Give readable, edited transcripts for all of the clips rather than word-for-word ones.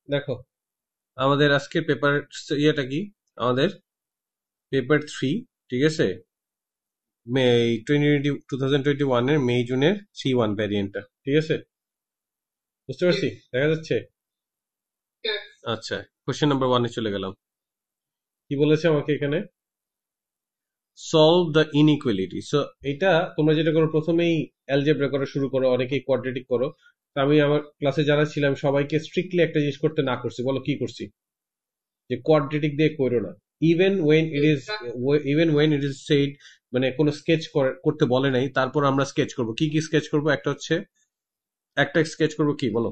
দেখো আমাদের আজকের পেপার ইয়েটা কি, আমাদের পেপার 3, ঠিক আছে, মে 2021 এর মে জুনের 3-1 ভ্যারিয়েন্টটা, ঠিক আছে, বুঝতে পারছি, দেখা যাচ্ছে। আচ্ছা, কোশ্চেন নাম্বার 1 এ চলে গেলাম। কি বলেছে আমাকে এখানে? Solve the inequality. সো এটা তোমরা যেটা করো, প্রথমেই অ্যালজেব্রা করা শুরু করো, অনেকেই কোয়াড্রেটিক করো। তো আমি আমার ক্লাসে যারা ছিলাম সবাইকে স্ট্রিক্টলি একটা জিনিস করতে না করছি। বলো কি করছি? যে কোয়াড্রেটিক দিয়ে করো না। Even when it is even when it is said, মানে কোনো স্কেচ করতে বলে নাই, তারপর আমরা স্কেচ করব। কি কি স্কেচ করব? একটা স্কেচ করব কি বলো?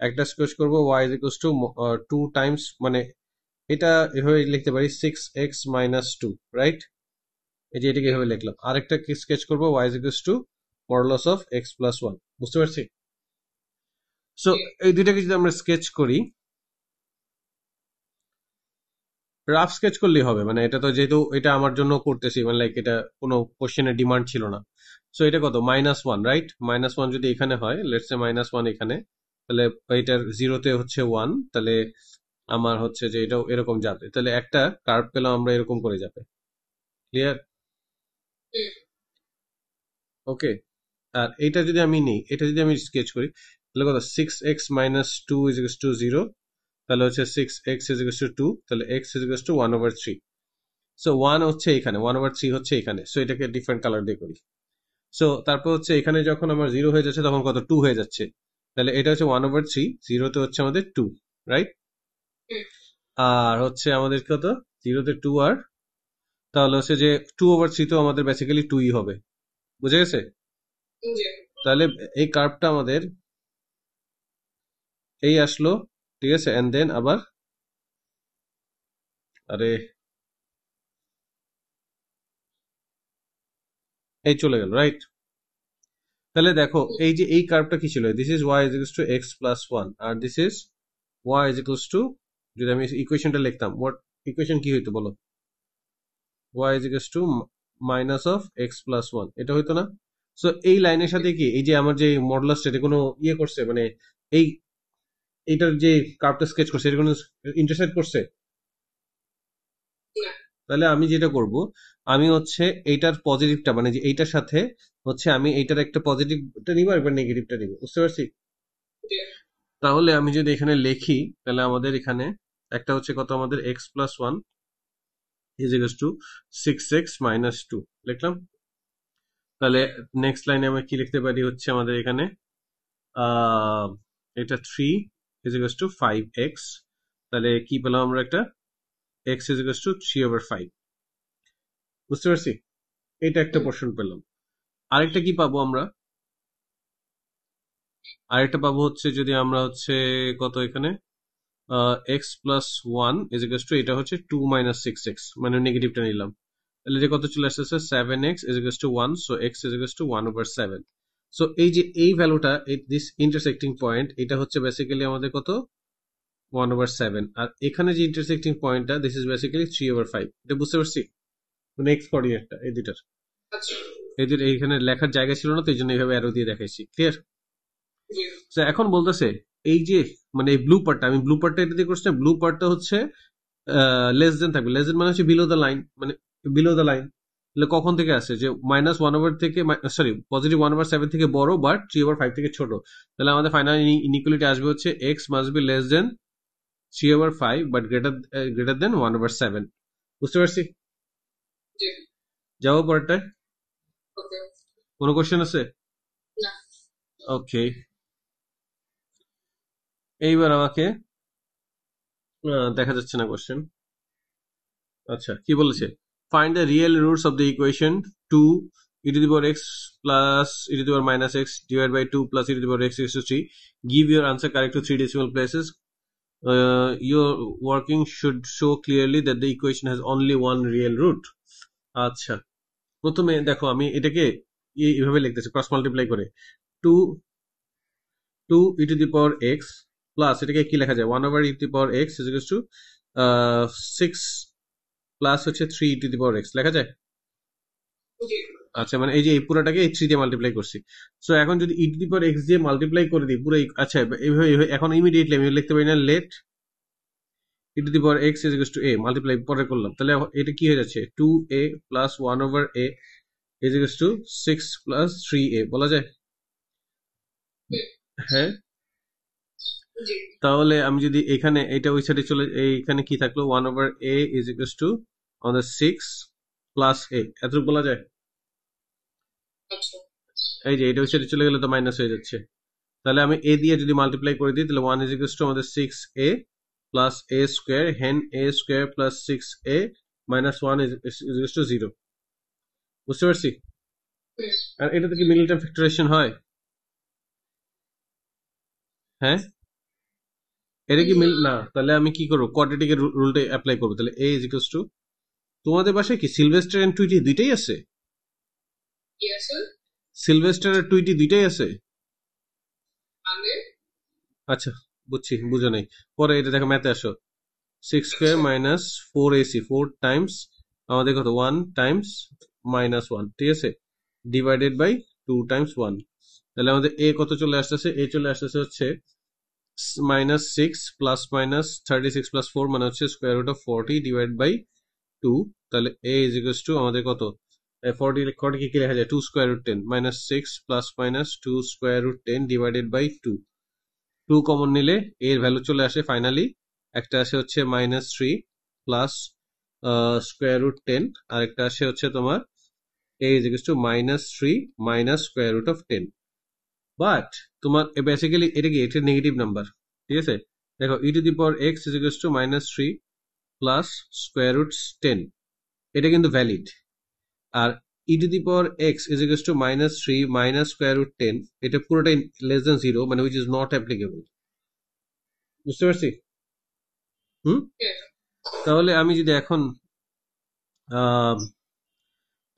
একটা স্কেচ করব y is equals to 2 Times, মানে এটা এভাবে লিখতে পারি 6x - 2, রাইট? এই যে এটাকে এভাবে লিখলাম। আরেকটা স্কেচ করব y is equals to modulus of x plus 1, বুঝতে পারছি? সো এই দুইটাকে যদি আমরা স্কেচ করি, রাফ স্কেচ করলেই হবে, মানে এটা তো যেহেতু এটা আমার জন্য করতেছি, মানে লাইক এটা কোনো কোশ্চেনের ডিমান্ড ছিল না। সো এটা কত? -1, রাইট? -1 যদি এখানে হয়, লেটস সে -1 এখানে, তাহলে এটার জিরোতে হচ্ছে 1, তাহলে আমার হচ্ছে যে এটাও এরকম যাবে, তাহলে একটা কার্ভ পেলাম আমরা, এরকম করে যাবে। ক্লিয়ার? ওকে। আর এটা যদি আমি নিই, এটা যদি আমি স্কেচ করি, তাহলে কত? 6x - 2 = 0, তাহলে হচ্ছে 6x = 2, তাহলে x = 1/3। সো 1 হচ্ছে এখানে, 1/3 হচ্ছে এখানে। সো এটাকে ডিফারেন্ট কালার দিয়ে করি। সো তারপর হচ্ছে এখানে যখন আমার 0 হয়ে যাচ্ছে তখন কত? 2 হয়ে যাচ্ছে। তাহলে এটা হচ্ছে 1/3, জিরোতে হচ্ছে আমাদের 2, রাইট? আর হচ্ছে আমাদের কত? জিরোতে 2, আর তাহলে হচ্ছে যে 2/3 তো আমাদের বেসিক্যালি 2ই হবে, বুঝে গেছে? তাহলে এই কার্ভটা আমাদের এই আসলো, ঠিক আছে, এন্ড দেন আবার, আরে এই চলে গেল, রাইট? তাহলে দেখো এই যে এই কার্ভটা কি ছিল? দিস ইজ y = x + 1, আর দিস ইজ y = যদি আমি ইকুয়েশনটা লিখতাম, হোয়াট ইকুয়েশন কি হইতো বলো? y = minus of x plus 1, এটা হইতো না? সো এই লাইনের সাথে কি এই যে আমার যে মডুলাস, এটা কোনো ইয়ে করছে, মানে এই এইটার যে কার্ভটা স্কেচ করছে এটা কোনো ইন্টারসেক্ট করছে? তাহলে আমি যেটা করব, আমি হচ্ছে এইটার পজিটিভটা, মানে যে এইটার সাথে হচ্ছে আমি এইটার একটা পজিটিভটা নিব, একবার নেগেটিভটা নিব, বুঝতে পারছি? তাহলে আমি যদি এখানে লিখি, তাহলে আমাদের এখানে একটা হচ্ছে কত? আমাদের x প্লাস 1 = 6x - 2 লিখলাম। তাহলে নেক্সট লাইনে আমরা কি লিখতে পারি? হচ্ছে আমাদের এখানে আহ এটা 3 = 5x, তাহলে কি পেলাম আমরা? একটা x = 3/5, বুঝতে পারছি? এটা একটা পোর্শন পেলাম। আরেকটা কি পাবো আমরা? আরেকটা পাবো হচ্ছে যদি আমরা হচ্ছে কত এখানে এক্স প্লাস 1 এটা হচ্ছে 2 - 6x, মানে নেগেটিভটা নিলাম। তাহলে যে কত চলে আসতেছে? 7x = 1, so x = 1/7। সো এই যে এই ভ্যালুটা, দিস ইন্টারসেক্টিং পয়েন্ট, এটা হচ্ছে বেসিক্যালি আমাদের কত? 1/7। আর এখানে যে ইন্টারসেক্টিং পয়েন্টটা, দিস ইজ বেসিক্যালি 3/5। এটা বুঝতে পারছি? মানে এক্স কোঅর্ডিনেটটা এই দুটার, এই দুটো এইখানে লেখার জায়গা ছিল না, তো এই জন্য এইভাবে অ্যারো দিয়ে দেখাইছি। ক্লিয়ার? তো এখন বলতেছে এই যে, মানে এই ব্লু পার্টটা, আমি ব্লু পার্টটা এটা দিয়ে করছি, ব্লু পার্টটা হচ্ছে লেস দেন থাকবে। লেস দেন মানে হচ্ছে বিলো দ্য লাইন, মানে বিলো দ্য লাইন। তাহলে কখন থেকে আসে? যে -1/, থেকে, সরি, পজিটিভ 1/7 থেকে বড়, বাট 3/5 থেকে ছোট। তাহলে আমাদের ফাইনাল ইনইকুয়ালিটি আসবে হচ্ছে x must be less then 3/5 but greater than 1/7, বুঝতে পারছি? যাবো পরেরটায়। কোনো কোশ্চেন আছে? ওকে, এইবার আমাকে দেখা যাচ্ছে না কোশ্চেন। আচ্ছা, কি বলেছে? Find the real roots of the equation 2e⁻x plus e⁻x divided by 2 plus e⁻x to 3. Give your answer correct to 3 decimal places. Your working should show clearly that the equation has only one real root. আচ্ছা, প্রথমে দেখো আমি এটাকে এইভাবে লিখতেছি, cross multiply করে। 2 2e⁻x plus এটাকে কি লেখা যায়? 1/e⁻x is equals to 6 plus হচ্ছে 3e⁻x লেখা যায়। আচ্ছা মানে এই যে এই পুরোটাকে এই 3 দিয়ে মাল্টিপ্লাই করছি। সো এখন যদি ই টু দি পাওয়ার এক্স দিয়ে মাল্টিপ্লাই করে দিই পুরো আচ্ছা এইভাবে এখন ইমিডিয়েটলি আমি লিখতে পারি না let e to the power x is equal to a, multiply পরে করলাম, তাহলে এটা কি হয়ে যাচ্ছে 2a plus 1/a is equal to 6 plus 3a বলা যায়? হ্যাঁ, তাহলে আমি যদি এখানে এটা ওই সাইডে চলে এইখানে কি থাকলো 1/a ইজ ইকুয়াল টু আমাদের 6 প্লাস a, এতটুকু বলা যায়? এই যে এটা ওই সাইডে চলে গেলে তো মাইনাস হয়ে যাচ্ছে, তাহলে আমি a দিয়ে যদি মাল্টিপ্লাই করে দিই তাহলে 1 ইজ ইকুয়াল টু আমাদের 6a প্লাস a স্কোয়ার, হেন a square plus 6a minus 1 is equal two 0। বুঝতে পারছি? আর এটা তো কি মিডল টার্ম ফ্যাক্টরাইজেশন হয়? হ্যাঁ, এটা কি মিল না, তাহলে আমি কি করবো কোয়াড্রেটিকের রুলটা অ্যাপ্লাই করবো, তাহলে a ইজ ইকুয়াল টু, তোমাদের বাসায় কি সিলভেস্টার এন্ড টুইটি দুইটাই আছে? সিলভেস্টার আর টুইটি দুইটাই আছে? আচ্ছা বুঝছি, বুঝো নাই, পরে এটা দেখো ম্যাথে আসো। 6 স্কোয়ার মাইনাস 4ac, 4 টাইমস আমাদের কত 1 টাইমস মাইনাস 1, ঠিক আছে, ডিভাইডেড বাই 2 টাইমস 1, তাহলে আমাদের a কত চলে আসতেছে, a চলে আসতেছে হচ্ছে মাইনাস 6 প্লাস মাইনাস 36 প্লাস 4 মানে হচ্ছে square root of 40 divide by 2, তাহলে a ইজ ইকুয়াল টু আমাদের কত 40 কি লেখা যায় 2 square root 10 minus 6 plus minus 2 square root 10 divided by 2, 2 কমন নিলে এর ভ্যালু চলে আসে ফাইনালি, একটা আসে হচ্ছে মাইনাস 3 প্লাস স্কোয়ার রুট 10, আর একটা আসে হচ্ছে তোমার a is equal to minus 3 minus square root of 10। But তোমার বেসিক্যালি এটা কি এটা নেগেটিভ নাম্বার, ঠিক আছে, দেখো e to the power x is equal to minus 3 plus square root 10, এটা কিন্তু ভ্যালিড, আর e to the power x is equal to minus 3 minus square root 10 এটা পুরোটাই লেস দেন 0 মানে উইচ ইজ নট অ্যাপ্লিকেবল। বুঝতে পারছি? Hmm, তাহলে আমি যদি এখন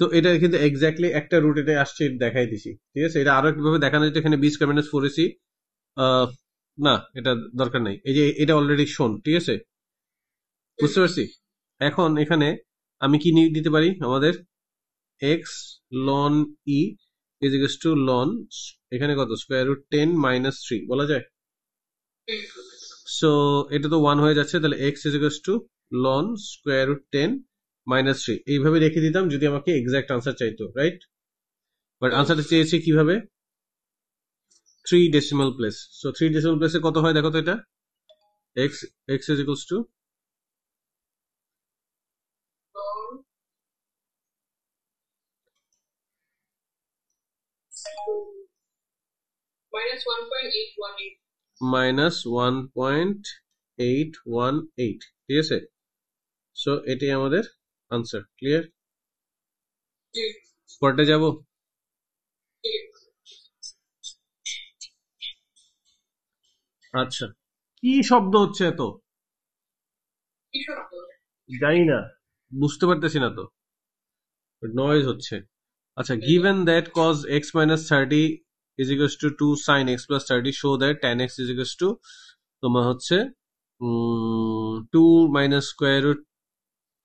তো এটা কিন্তু এক্স্যাক্টলি একটা রুট এটা আসছে দেখাই দিছি, ঠিক আছে, এটা আরো কিভাবে দেখানো যেত, এখানে বি স্কোয়ার মাইনাস 4ac, না এটা দরকার নাই, এই যে এটা অলরেডি শোন, ঠিক আছে, বুঝতে পারছি। এখন এখানে আমি কি নিয়ে দিতে পারি, আমাদের x ln e is equal to ln এখানে কত স্কোয়ার রুট 10 মাইনাস 3 বলা যায়? সো এটা তো 1 হয়ে যাচ্ছে, তাহলে x is equal to ln square root 10 minus 3 এইভাবে রেখে দিতাম যদি আমাকে এক্সাক্ট আনসার চাইতো, রাইট? বাট আনসারটা চেয়েছি কিভাবে 3 ডেসিমাল প্লেস, সো 3 ডেসিমাল প্লেসে কত হয় দেখো তো, এটা x x is equal to minus 1.818, ঠিক আছে, সো এটাই আমাদের আনসার। ক্লিয়ার? পরেরটা যাব। আচ্ছা, কি শব্দ হচ্ছে এত, জানি না, বুঝতে পারতেছি না তো, নয়েজ হচ্ছে। আচ্ছা, given that cos x minus 30 is equals to 2 sin x plus 30 show that tan x is equals to তোমার হচ্ছে 2 minus square root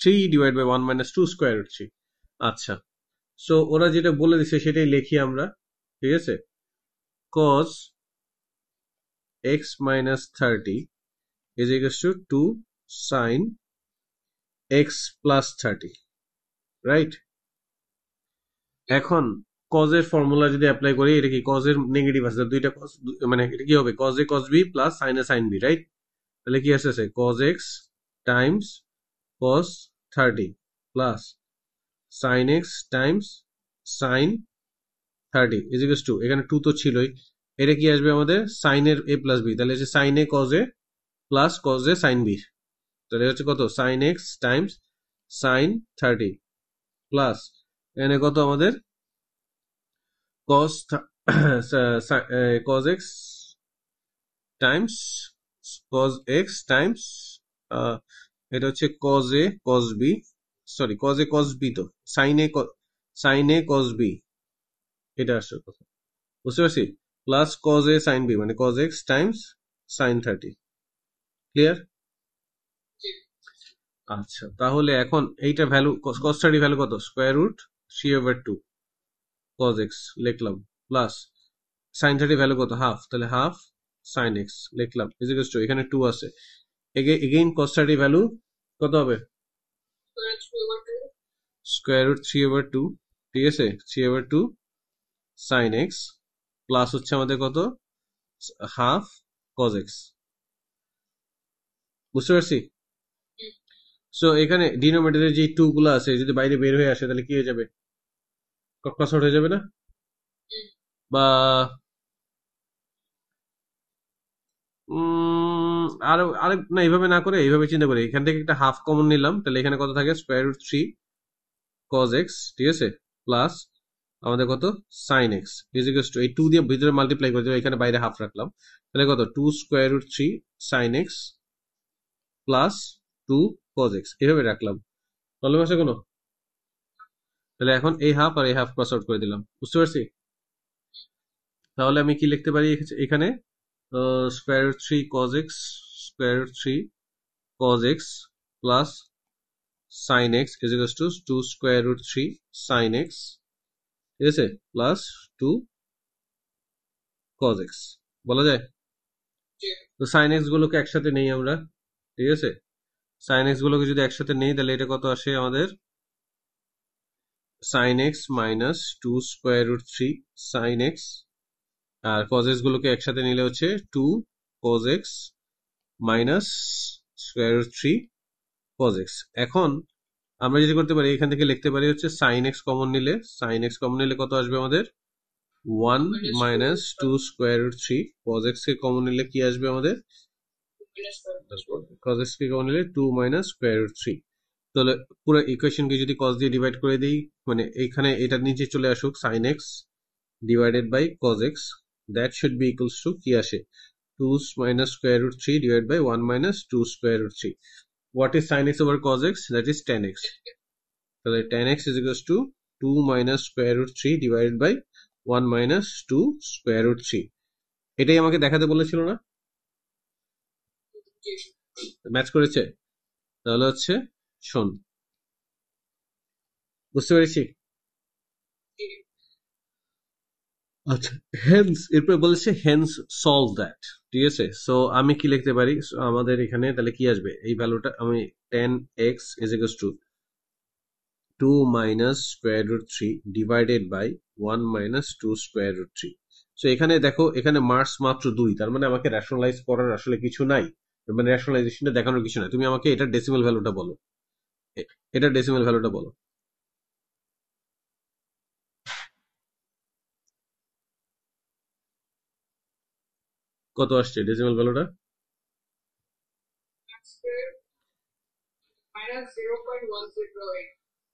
3 divided by 1 minus 2 square root 3। আচ্ছা, সো ওরা যেটা বলে দিছে সেটাই লিখি আমরা, ঠিক আছে, cos x minus 30 is equals to 2 sin x plus 30, right? এখন cos এর ফর্মুলা যদি অ্যাপ্লাই করি, এটা কি cos এর নেগেটিভ আছে, দুইটা cos মানে এটা কি হবে cos a cos b plus sin a sin b, right? তাহলে কি আসছে cos x Times cos 30 plus sin x Times sin 30 is equals two, এখানে 2 তো ছিলই, এটা কি আসবে আমাদের sin এর a প্লাস b, তাহলে হচ্ছে sin a cos a plus cos a sin b, তাহলে হচ্ছে কত sin x Times sin 30 plus এখানে কত আমাদের cos cos x Times cos x Times এটা হচ্ছে cos a cos b, sorry cos a cos b, তো sin a cos b, এটা আসছে কথা, বুঝতে পারছি, plus cos a sin b মানে cos x Times sin 30। Clear? আচ্ছা, তাহলে এখন এইটা ভ্যালু cos 30 ভ্যালু কত স্কোয়ার রুট 3/2, cos x লিখলাম প্লাস sin 30 ভ্যালু কত হাফ, তাহলে হাফ sin x লিখলাম ইজ ইকুয়ালস টু এখানে 2 আছে, এগেইন cos 30 ভ্যালু কত হবে স্কোয়ার রুট 3/2, ঠিক আছে 3/2 sin x প্লাস হচ্ছে আমাদের কত হাফ cos x, বুঝতে পারছি? সো এখানে ডিনোমিনেটরে যে 2 গুলো আছে যদি বাইরে বের হয়ে আসে তাহলে কি হয়ে যাবে, ক্রস আউট হয়ে যাবে না? বা আরো আরেক না, এইভাবে না করে এইভাবে চিন্তা করি, এখান থেকে একটা হাফ কমন নিলাম, তাহলে এখানে কত থাকে স্কোয়ার রুট 3 cos x, ঠিক আছে প্লাস আমাদের কত sin x is equals to এই 2 দিয়ে ভিতরে মাল্টিপ্লাই করে দিলাম, এখানে বাইরে হাফ রাখলাম, তাহলে কত 2 square root 3 sin x plus 2 cos x এভাবে রাখলাম, প্রবলেম আছে কোনো? তাহলে এখন এই হাফ আর এই হাফ ক্রস আউট করে দিলাম, বুঝতে পারছি? তাহলে আমি কি লিখতে পারি এখানে square root 3 cos x square root 3 cos x plus sin x is equals to 2 square root 3 sin x, ঠিক আছে প্লাস 2 cos x বলা যায়। তো sin x গুলোকে একসাথে নেই আমরা, ঠিক আছে sin x গুলোকে যদি একসাথে নেই তাহলে এটা কত আসে আমাদের sin x minus 2 square root 3 sin x, আর cos x গুলোকে একসাথে নিলে হচ্ছে 2 cos x minus square root 3 cos x। এখন আমরা যেটা করতে পারি এখান থেকে লিখতে পারি হচ্ছে sin x কমন নিলে কত আসবে আমাদের 1 minus 2 square root 3 cos x কে কমন নিলে কি আসবে আমাদের cos x কে কমন নিলে 2 minus square root 3, তাহলে পুরো ইকুয়েশনকে যদি cos দিয়ে ডিভাইড করে দেই মানে এইখানে এটা নিচে চলে আসুক sin x divided by cos x, that should be equals to কি আসে 2 minus square root 3 divided by 1 minus 2 square root 3. What is sin x over cos x? That is tan x. তাহলে tan x is equals to 2 minus square root 3 divided by 1 minus 2 square root 3. এটাই আমাকে দেখাতে বলেছিল না, match করেছে? তাহলে হচ্ছে শোন, বুঝতে পেরেছি? আচ্ছা হেন্স এরপরে বলেছে হেন্স সলভ দ্যাট, ঠিক আছে সো আমি কি লিখতে পারি আমাদের এখানে তাহলে কি আসবে এই ভ্যালুটা আমি tan x is equals to 2 minus square root 3 divided by 1 minus 2 square root 3. So এখানে দেখো এখানে মার্কস মাত্র 2, তার মানে আমাকে রেশনালাইজ করার আসলে কিছু নাই, মানে রেশনালাইজেশনটা দেখানোর কিছু নাই, তুমি আমাকে এটা ডেসিমাল ভ্যালুটা বলো, এটা ডেসিমাল ভ্যালুটা বলো কত আসছে ডেসিমাল ভ্যালুটা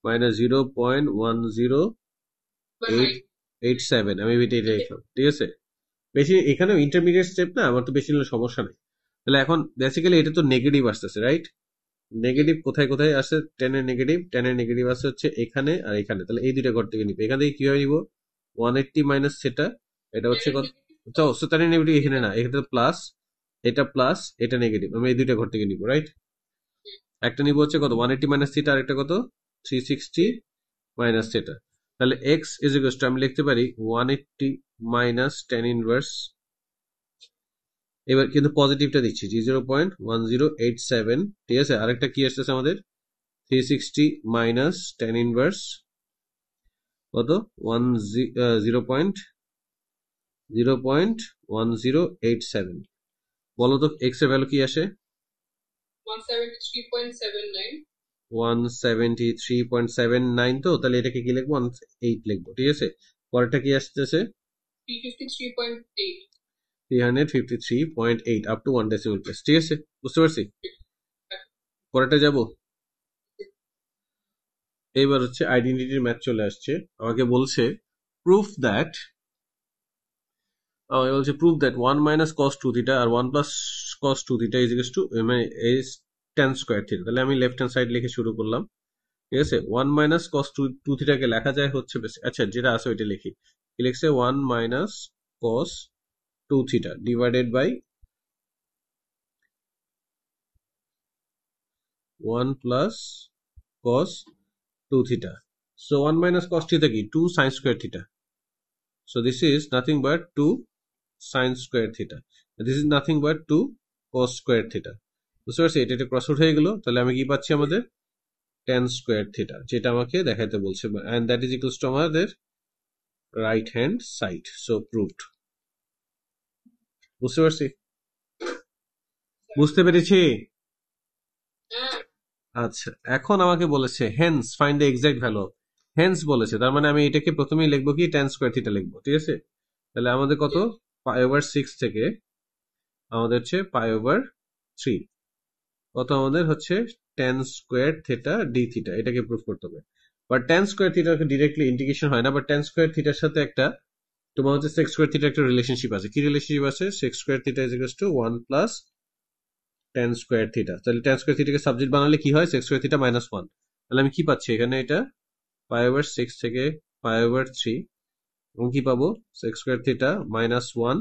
মাইনাস 0.1087, আমি এটা লিখলাম, ঠিক আছে বেশি এখানে ইন্টারমিডিয়েট স্টেপ না, আমার তো বেশি নিলে সমস্যা নেই। তাহলে এখন বেসিক্যালি এটা তো নেগেটিভ আসতেছে, রাইট? নেগেটিভ কোথায় কোথায় আসে, টেনের নেগেটিভ আসে হচ্ছে এখানে আর এখানে, তাহলে এই দুইটা ঘর থেকে নিব, এখান থেকে কিভাবে নিব 180 মাইনাস সেটা, এটা হচ্ছে কত টেনের নেগেটিভ এখানে না, এখানে প্লাস, এটা প্লাস এটা নেগেটিভ, আমি এই দুইটা ঘর থেকে নিব, রাইট? একটা নিব হচ্ছে কত 180 মাইনাস থিটা, আর একটা কত 360 মাইনাস থিটা, তাহলে x ইজ ইকুয়ালস টু আমি লিখতে পারি 180 মাইনাস tan ইনভার্স, এবার কিন্তু পজিটিভটা দিচ্ছি 0.1087, ঠিক আছে আরেকটা কি আসতেছে আমাদের 360 মাইনাস tan ইনভার্স কত 0.1087, বলো তো x এর ভ্যালু কি আসে 173.79, তো তাহলে এটাকে কি লিখবো 18 লিখবো, ঠিক আছে পরেরটা কি আসতেছে 353.8 আপ টু 1 ডেসিমাল প্লেস, ঠিক আছে বুঝতে পারছি? পরেরটা যাব, এইবার হচ্ছে আইডেন্টিটির ম্যাথ চলে আসছে, আমাকে বলছে প্রুফ দ্যাট, আমাকে বলছে proof that 1 minus cos 2 theta আর 1 plus cos 2 theta is equals to মানে is tan স্কয়ার থিটা, তাহলে আমি লেফট হ্যান্ড সাইড লিখে শুরু করলাম, ঠিক আছে 1 মাইনাস cos 2 থিটাকে লেখা যায় হচ্ছে আচ্ছা যেটা আছে ওইটা লিখি, কি লিখছে 1 minus cos 2 theta divided by 1 plus cos 2 theta, so 1 minus cos theta কি 2 sin square theta, So this is nothing but 2 sin square theta. This is nothing but 2 cos square theta. বুঝতে পারছি? এটা ক্রস আউট হয়ে গেল। তাহলে আমি কি পাচ্ছি আমাদের tan square theta, যেটা আমাকে দেখাতে বলছে, and that is equals to আমাদের right hand side. So proved. বুঝতে পারছি? বুঝতে পেরেছি? আচ্ছা, এখন আমাকে বলেছে hence find the exact value. hence বলেছে, তার মানে আমি এটাকে প্রথমেই লিখবো কি tan square theta লিখবো, ঠিক আছে? তাহলে আমাদের কত, pi over 6 থেকে আমাদের হচ্ছে pi over 3, কত আমাদের হচ্ছে tan square theta d theta, এটাকে প্রুফ করতে হবে। But tan square theta directly integration হয় না, বাট tan square theta এর সাথে একটা তোমার হচ্ছে sec square theta একটা রিলেশনশিপ আছে। কি রিলেশনশিপ আছে? sec square theta is equals to 1 plus tan square theta। তাহলে tan square theta কে সাবজেক্ট বানালে কি হয়? sec square theta minus 1। তাহলে আমি কি পাচ্ছি এখানে? এটা pi over 6 থেকে pi over 3, এবং কি পাবো? sec square theta minus 1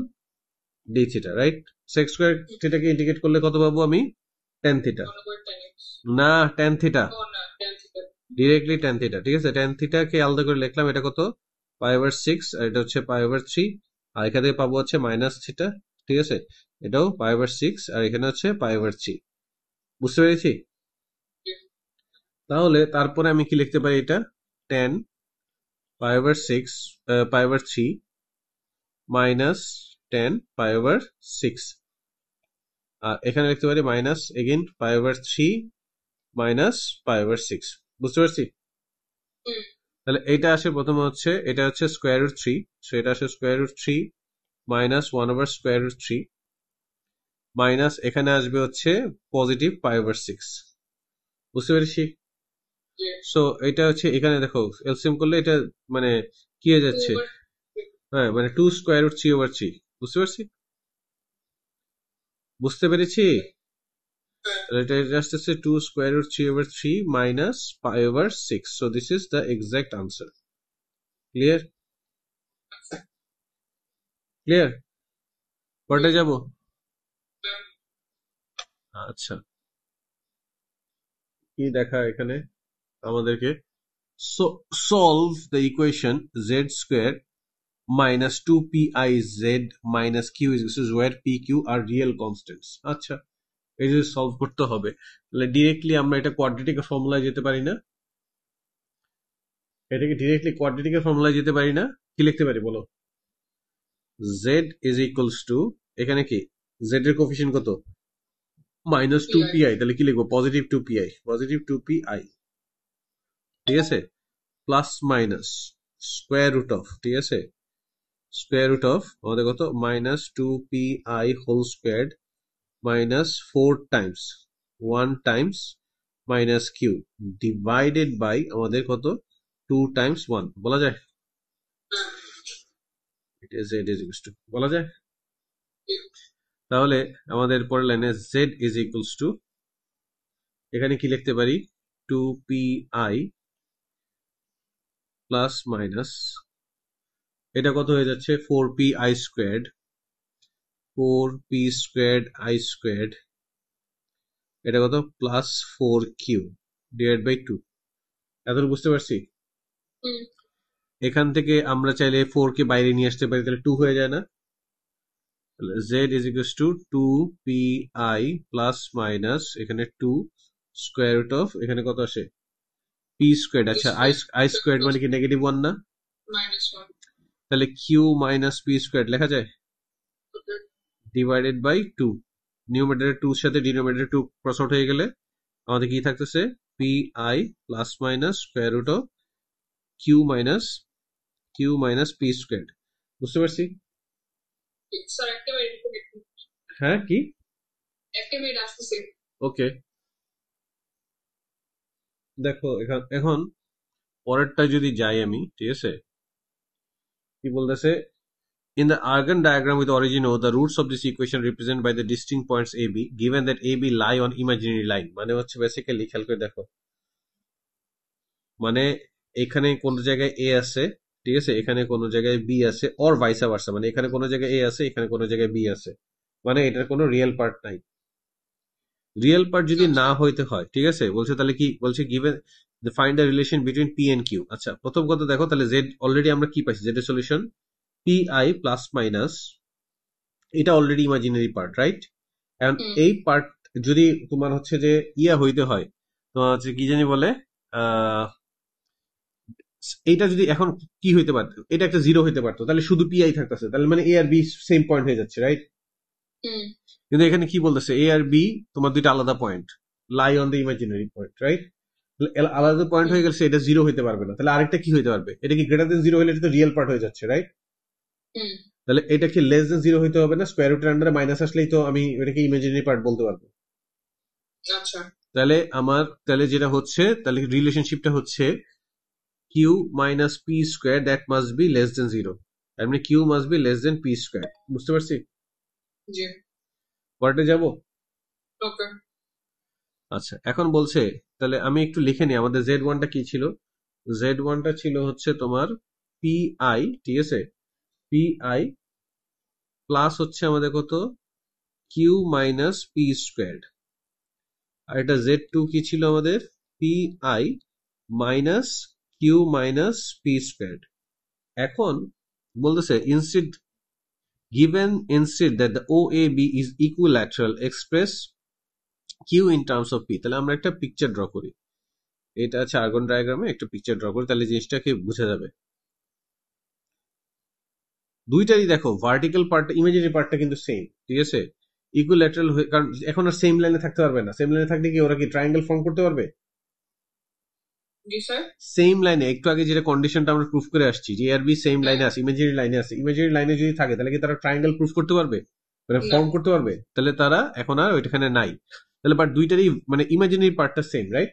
d theta, right? sec square theta কে ইন্টিগ্রেট করলে কত পাবো আমি? tan theta না, tan theta, directly tan theta, ঠিক আছে? tan theta কে আলাদা করে লিখলাম, এটা কত? pi over 6, আর এটা হচ্ছে pi over 3, আর এখান থেকে পাবো হচ্ছে মাইনাস থিটা, ঠিক আছে? এটাও pi over 6, আর এখানে হচ্ছে pi over 3। বুঝতে পেরেছি? তাহলে তারপরে আমি কি লিখতে পারি? এটা tan pi over 6 pi over 3 minus tan pi over 6, আর এখানে লিখতে পারি minus again pi over 3 minus pi over 6। বুঝতে পারছি? তাহলে এইটা আসে প্রথমে হচ্ছে, এটা হচ্ছে স্কোয়ার রুট 3, সো এটা আসে square root 3 minus 1 over square root 3, minus এখানে আসবে হচ্ছে পজিটিভ pi over 6। বুঝতে পেরেছি? সো এটা হচ্ছে, এখানে দেখো এলসিএম করলে এটা মানে কি হয়ে যাচ্ছে? হ্যাঁ, মানে 2 স্কোয়ার রুট 3 ওভার 3। বুঝতে পারছি? বুঝতে পেরেছি? এটা আসতেছে 2 square root 3 over 3 minus pi over 6. So this is the exact answer. Clear? Clear? পরে যাব? আচ্ছা, কি দেখা এখানে আমাদেরকে? So solve the equation z square minus 2pi z minus q is equal to where p q are real constants. আচ্ছা, এই যে সলভ করতে হবে, তাহলে ডিরেক্টলি আমরা এটা কোয়াড্রেটিকের ফর্মুলায় যেতে পারি না? এটাকে ডিরেক্টলি কোয়াড্রেটিকের ফর্মুলায় যেতে পারি না? কি লিখতে পারি বলো? z is equals to, এখানে কি z এর কোফিশিয়েন্ট কত? মাইনাস 2pi, তাহলে কি লিখবো? পজিটিভ 2pi, পজিটিভ 2pi, ঠিক আছে? Plus minus square root of, ঠিক আছে? স্কোয়ার রুট অফ আমাদের কত? Minus 2pi whole squared minus 4 times 1 times minus q divided by আমাদের কত? 2 টাইমস 1, বলা যায়? এটা z is equals to, বলা যায়? তাহলে আমাদের পরের লাইনে z is equals to, এখানে কি লিখতে পারি? 2pi প্লাস মাইনাস, এটা কত হয়ে যাচ্ছে? 4pi squared, 4p squared i squared, এটা কত? Plus 4q divide by 2। এতটুকু বুঝতে পারছি? এখান থেকে আমরা চাইলে 4 কে বাইরে নিয়ে আসতে পারি, তাহলে 2 হয়ে যায় না? তাহলে z is equals to 2pi plus minus এখানে 2 স্কোয়ার রুট অফ, এখানে কত আসে? p squared. আচ্ছা, i স্কোয়ার্ড মানে কি নেগেটিভ 1 না? তাহলে q মাইনাস p স্কোয়ার্ড লেখা যায়? ডিভাইডেড বাই 2, নিউমারেটর 2 এর সাথে ডিনোমিনেটর 2 ক্রস আউট হয়ে গেলে আমাদের কি থাকতেছে? pi plus minus square root of q minus p squared. বুঝতে পারছি? হ্যাঁ, কি? ওকে, দেখো এখন পরেরটা যদি যাই আমি, ঠিক আছে? কি বলতেছে? In the Argand diagram with origin O, the roots of this equation represented by the distinct points AB, given that AB lie on imaginary line. মানে হচ্ছে বেসিক্যালি খেয়াল করে দেখো, মানে এখানে কোন জায়গায় A আছে, ঠিক আছে? এখানে কোন জায়গায় B আছে, অর ভাইসা ভার্সা, মানে এখানে কোন জায়গায় A আছে, এখানে কোন জায়গায় B আছে, মানে এটার কোনো রিয়েল পার্ট নাই। রিয়েল পার্ট যদি না হইতে হয়, ঠিক আছে, বলছে তাহলে কি বলছে? Given find the relation between p and q. আচ্ছা, প্রথম কথা দেখো, তাহলে জেড অলরেডি আমরা কি পাইছি? জেড এর solution p P I plus minus, এটা অলরেডি ইমাজিনারি পার্ট, রাইট? এখন এই পার্ট যদি তোমার হচ্ছে যে ইয়া হইতে হয়, তোমার হচ্ছে কি জানি বলে, এইটা যদি এখন কি হইতে পারতো, এটা একটা জিরো হইতে পারতো, তাহলে শুধু পিআই থাকতেছে, তাহলে মানে এ আর বি সেম পয়েন্ট হয়ে যাচ্ছে, রাইট? কিন্তু এখানে কি বলতেছে, এ আর বি তোমার দুইটা আলাদা point, lie on the imaginary point, right? আলাদা পয়েন্ট হয়ে গেছে, এটা জিরো হইতে পারবে না, তাহলে আরেকটা কি হইতে পারবে, এটা কি গ্রেটার দেন জিরো হলে এটা তো রিয়েল পার্ট হয়ে যাচ্ছে, রাইট? তাহলে এটা কি লেস দেন জিরো হইতে হবে না, স্কোয়ার রুটের আন্ডারে মাইনাস আসলেই তো আমি এটাকে ইমাজিনারি পার্ট বলতে পারবো। আচ্ছা, তাহলে যেটা হচ্ছে, তাহলে রিলেশনশিপটা হচ্ছে q minus p square that must be less than zero, তার মানে q must be less than p square. বুঝতে পারছি? জি, পরেরটা যাবো। ওকে। আচ্ছা, এখন বলছে, তাহলে আমি একটু লিখে নিই আমাদের জেড ওয়ানটা কি ছিল। জেড ওয়ানটা ছিল হচ্ছে তোমার পি আই, ঠিক আছে? পি আই প্লাস হচ্ছে আমাদের কত, কিউ মাইনাস পি স্কোয়ার। আর এটা জেড টু কি ছিল আমাদের, p i minus q minus p square. এখন বলতেছে instead that the OAB is equilateral, express Q in terms of P. তাহলে আমরা একটা পিকচার ড্র করি, এটা আছে আর্গন ডায়াগ্রামে একটা পিকচার ড্র করি, তাহলে জিনিসটাকে বোঝা যাবে। দুইটারই দেখো ভার্টিক্যাল পার্ট, ইমেজিনারি পার্টটা কিন্তু সেম, ঠিক আছে? ইকুইল্যাটারাল, কারণ এখন আর সেম লাইনে থাকতে পারবে না। সেম লাইনে থাকলে কি ওরা কি ট্রায়াঙ্গেল ফর্ম করতে পারবে? জি স্যার। সেম লাইনে, একটু আগে যেটা কন্ডিশনটা আমরা প্রুফ করে আসছি যে এ আর বি সেম লাইনে আছে, ইমেজিনারি লাইনে আছে, ইমেজিনারি লাইনে যদি থাকে তাহলে কি তারা ট্রায়াঙ্গেল প্রুফ করতে পারবে, মানে না। ফর্ম করতে পারবে? তাহলে তারা এখন আর ওইখানে নাই। তাহলে বাট দুইটারই মানে ইমাজিনারি পার্টটা সেম, রাইট?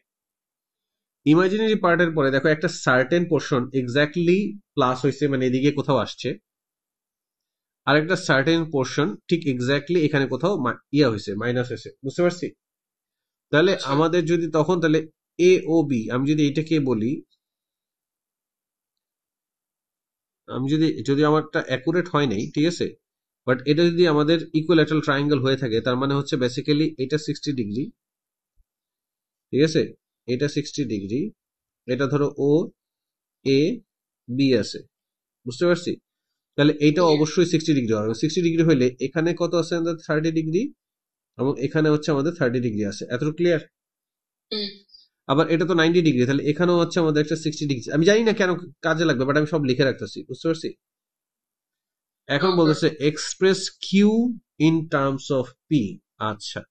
ইমাজিনারি পার্টের পরে দেখো একটা সার্টেন পোর্শন এক্স্যাক্টলি প্লাস হয়েছে, মানে এদিকে কোথাও আসছে, আর একটা সার্টেন পোর্শন ঠিক এক্স্যাক্টলি এখানে কোথাও ইয়া হয়েছে, মাইনাস হয়েছে। বুঝতে পারছি? তাহলে আচ্ছা, আমাদের যদি তখন তাহলে এ ও বি, আমি যদি এটাকে বলি, আমি যদি যদি আমারটা অ্যাকুরেট হয় নাই, ঠিক আছে, বাট এটা যদি আমাদের ইকুইল্যাটারাল ট্রায়াঙ্গেল হয়ে থাকে, তার মানে হচ্ছে বেসিক্যালি এটা 60 ডিগ্রি, ঠিক আছে? এটা 60 ডিগ্রি, এটা ধরো ও এ বি আছে। বুঝতে পারছি? তাহলে এইটা জি, অবশ্যই 60 ডিগ্রি হবে। 60 ডিগ্রি হলে এখানে কত আছে আমাদের, 30 ডিগ্রি, এবং এখানে হচ্ছে আমাদের 30 ডিগ্রি আছে। এতটুকু ক্লিয়ার? হুম, আবার এটা তো 90 ডিগ্রি, তাহলে এখানেও হচ্ছে আমাদের একটা 60 ডিগ্রি। আমি জানি না কেন কাজে লাগবে, বাট আমি সব লিখে রাখতেছি। বুঝতে পারছি? এখন ওকে। বলতেছে express q in terms of p. আচ্ছা,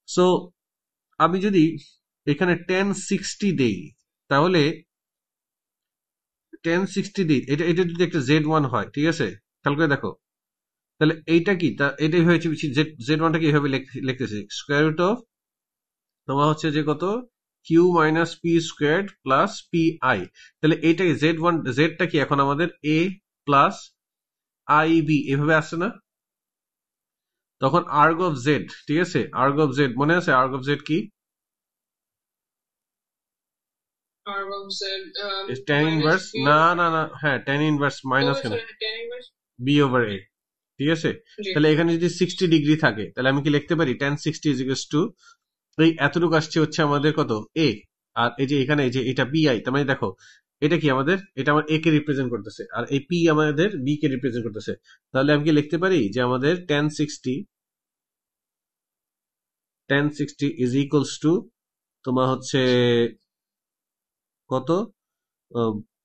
সো আমি যদি এখানে 1060 দেই, তাহলে 1060 দিই, এটা এটা যদি একটা জেড ওয়ান হয়, ঠিক আছে, খেয়াল করে দেখো, তাহলে এইটা কি, এটাই হয়েছে জেড জেড ওয়ানটা কি এভাবে লিখতেছি, স্কোয়ার রুট অফ তোমার হচ্ছে যে কত, q minus p square plus p i. তাহলে এইটাকে জেড ওয়ান, জেডটা কি এখন আমাদের এ প্লাস আই বি এভাবে আসছে না? তখন আর্গ অফ জেড, ঠিক আছে, আর্গ অফ জেড মনে আছে, আর্গ অফ জেড কি? আর Z tan minus inverse, B না ওভার। না না, হ্যাঁ টেন ইনভার্স ও মাইনাস কেন, sorry, tan inverse. B over A, ঠিক আছে? জি, তাহলে এখানে যদি 60 ডিগ্রি থাকে, তাহলে আমি কি লিখতে পারি 1060 ইজ টু, এই এতটুকু আসছে হচ্ছে আমাদের কত, এ, আর এই যে এখানে এই যে এটা পি আই, তার মানে দেখো এটা কি আমাদের, এটা আমার এ কে রিপ্রেজেন্ট করতেছে, আর এই পি আমাদের বি কে রিপ্রেজেন্ট করতেছে। তাহলে আমি কি লিখতে পারি যে আমাদের 1060 ইজ ইকুয়ালস টু তোমার হচ্ছে কত,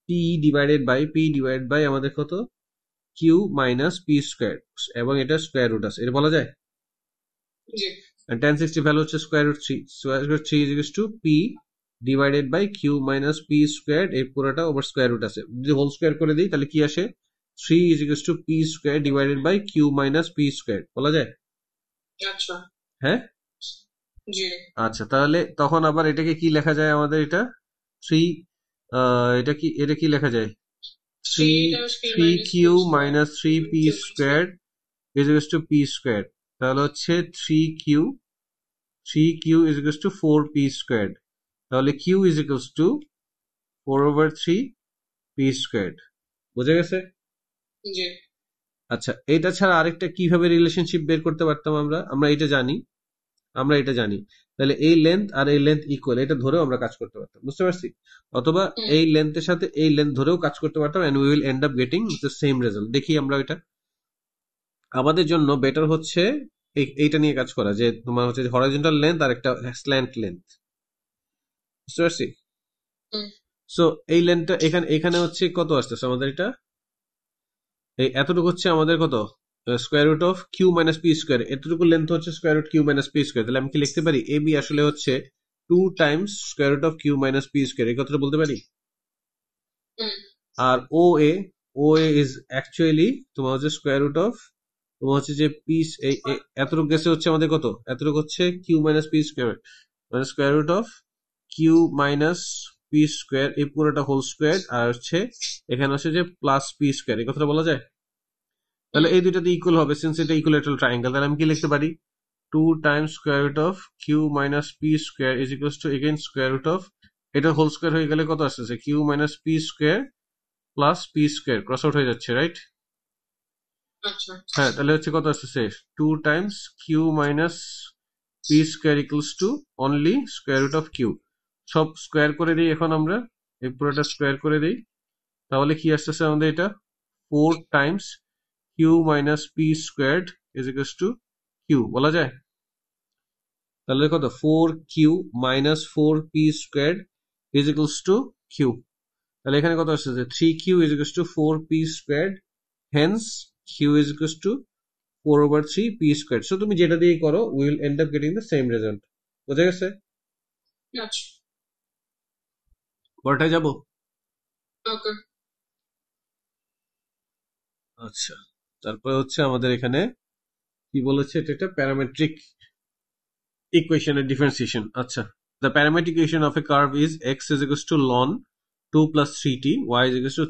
পি ডিভাইডেড বাই আমাদের কত, কিউ মাইনাস পি স্কোয়ার, এবং এটা স্কোয়ার রুট আছে, এটা বলা যায়। জি, 1060 ভ্যালু হচ্ছে square root three, square root three is two p divided by q minus p square, এই পুরোটা ওভার স্কোয়ার রুট আছে, যদি হোল স্কোয়ার করে দিই তাহলে কি আসে, 3 two P square divided by q minus p square, বলা যায়? আচ্ছা, হ্যাঁ। জি। আচ্ছা, তাহলে তখন আবার এটাকে কি লেখা যায় আমাদের, এটা থ্রি, এটা কি লেখা যায়, three three times P three minus Q Q square minus three P Q square is two P square. তাহলে হচ্ছে three Q is to four P square. তাহলে Q is equals to 4/3 P square. বুঝে গেছে? জি, আচ্ছা, এটা ছাড়া আরেকটা কিভাবে রিলেশনশিপ বের করতে পারতাম আমরা, আমরা এটা জানি আমরা এটা জানি, তাহলে এই লেন্থ আর এই লেন্থ ইকুয়াল, এটা ধরেও আমরা কাজ করতে পারতাম, বুঝতে পারছি? অথবা এই লেন্থের সাথে এই লেন্থ ধরেও কাজ করতে পারতাম, and we will end up getting the same result. দেখি আমরা এটা, আমাদের জন্য বেটার হচ্ছে এইটা নিয়ে কাজ করা, যে তোমার হচ্ছে হরাইজন্টাল লেন্থ আর একটা স্ল্যান্ট লেন্থ, বুঝতে পারছি? সো এই লেন্থটা এখানে এখানে হচ্ছে কত আসতেছে আমাদের, এটা এই এতটুকু হচ্ছে আমাদের কত, square root of q minus p square, এতটুকু লেন্থ হচ্ছে square root q minus p square. তাহলে আমি কি লিখতে পারি, এ বি আসলে হচ্ছে 2 times square root of q minus p square, এই কথাটা বলতে পারি। আর ও এ ইজ অ্যাকচুয়ালি তোমার হচ্ছে স্কোয়ার রুট অফ, তোমার হচ্ছে যে পি, এই এতটুকু গেছে হচ্ছে আমাদের কত, এতটুকু হচ্ছে কিউ মাইনাস পি স্কোয়ার, মানে square root of q minus p square, এই পুরোটা হোল স্কোয়ার, আর হচ্ছে এখানে হচ্ছে যে প্লাস পি স্কোয়ার, এই কথাটা বলা যায়। তাহলে এই দুইটাতে ইকুয়াল হবে, সিন্স এটা ইকুইলেটারাল ট্রায়াঙ্গেল, তাহলে আমি কি লিখতে পারি, 2 times square root of q minus p square is equals to again square root of, এটা হোল স্কোয়ার হয়ে গেলে কত আসতেছে, q minus p square plus p square, cross out হয়ে যাচ্ছে, রাইট? হ্যাঁ, তাহলে হচ্ছে কত আসতেছে, 2 times q minus p square equals to only square root of q. সব স্কোয়ার করে দিই এখন আমরা, এই পুরোটা স্কোয়ার করে দিই, তাহলে কি আসতেছে আমাদের, এটা 4 times q minus p squared is equals to q, বলা যায়? তাহলে কত, 4q minus 4p squared is equals to q. তাহলে এখানে কত আসছে, 3q is equals to 4p squared, hence q is equals to 4/3p squared. So তুমি যেটা দিয়ে করো, we will end up getting the same result. বোঝা গেছে? পরটায় যাব। আচ্ছা, তারপরে হচ্ছে আমাদের এখানে কি বলেছে, এটা একটা প্যারামেট্রিক ইকুয়েশনের ডিফারেন্সিয়েশন। আচ্ছা, the parametric equation of a curve is x is equals to ln 2 plus 3t, y is equals to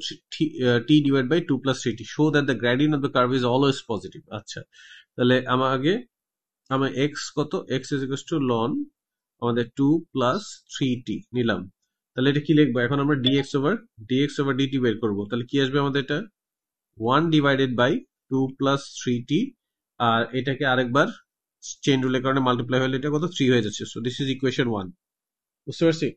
t divided by 2 plus 3t. Show that the gradient of the curve is always positive. আচ্ছা, তাহলে আমার x কত, x is equals to ln আমাদের 2 plus 3t নিলাম। তাহলে এটা কি লিখবো এখন, আমরা dx over dt বের করবো। তাহলে কি আসবে আমাদের, এটা 1 divided by 2 plus 3t, আর এটাকে আরেকবার চেইন রুলের কারণে মাল্টিপ্লাই হলে এটা কত, 3 হয়ে যাচ্ছে। সো দিস ইজ ইকুয়েশন 1, বুঝতে পারছি?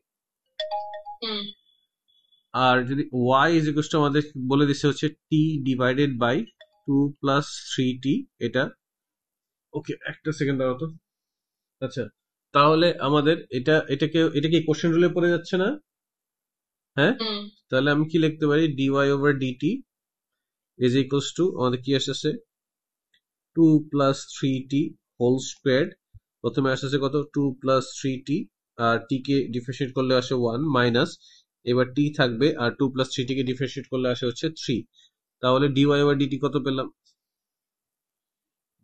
আর যদি y ইজ ইকুয়ালস টু আমাদের বলে দিচ্ছে হচ্ছে t divided by 2 plus 3t, এটা ওকে, একটা সেকেন্ড দাঁড়াও তো। আচ্ছা, তাহলে আমাদের এটা কি কোশ্চেন রুলে পড়ে যাচ্ছে না? হ্যাঁ, তাহলে আমি কি লিখতে পারি, dy over dt is equals to আমাদের কি আসছে, 2 প্লাস 3t হোল স্কোয়ার। প্রথমে আসছে কত, 2 প্লাস 3t, আর t কে ডিফারেন্সিয়েট করলে আসে 1 মাইনাস, এবার t থাকবে, আর 2 প্লাস 3t কে ডিফারেন্সিয়েট করলে আসে হচ্ছে 3। তাহলে dy ওভার dt কত পেলাম,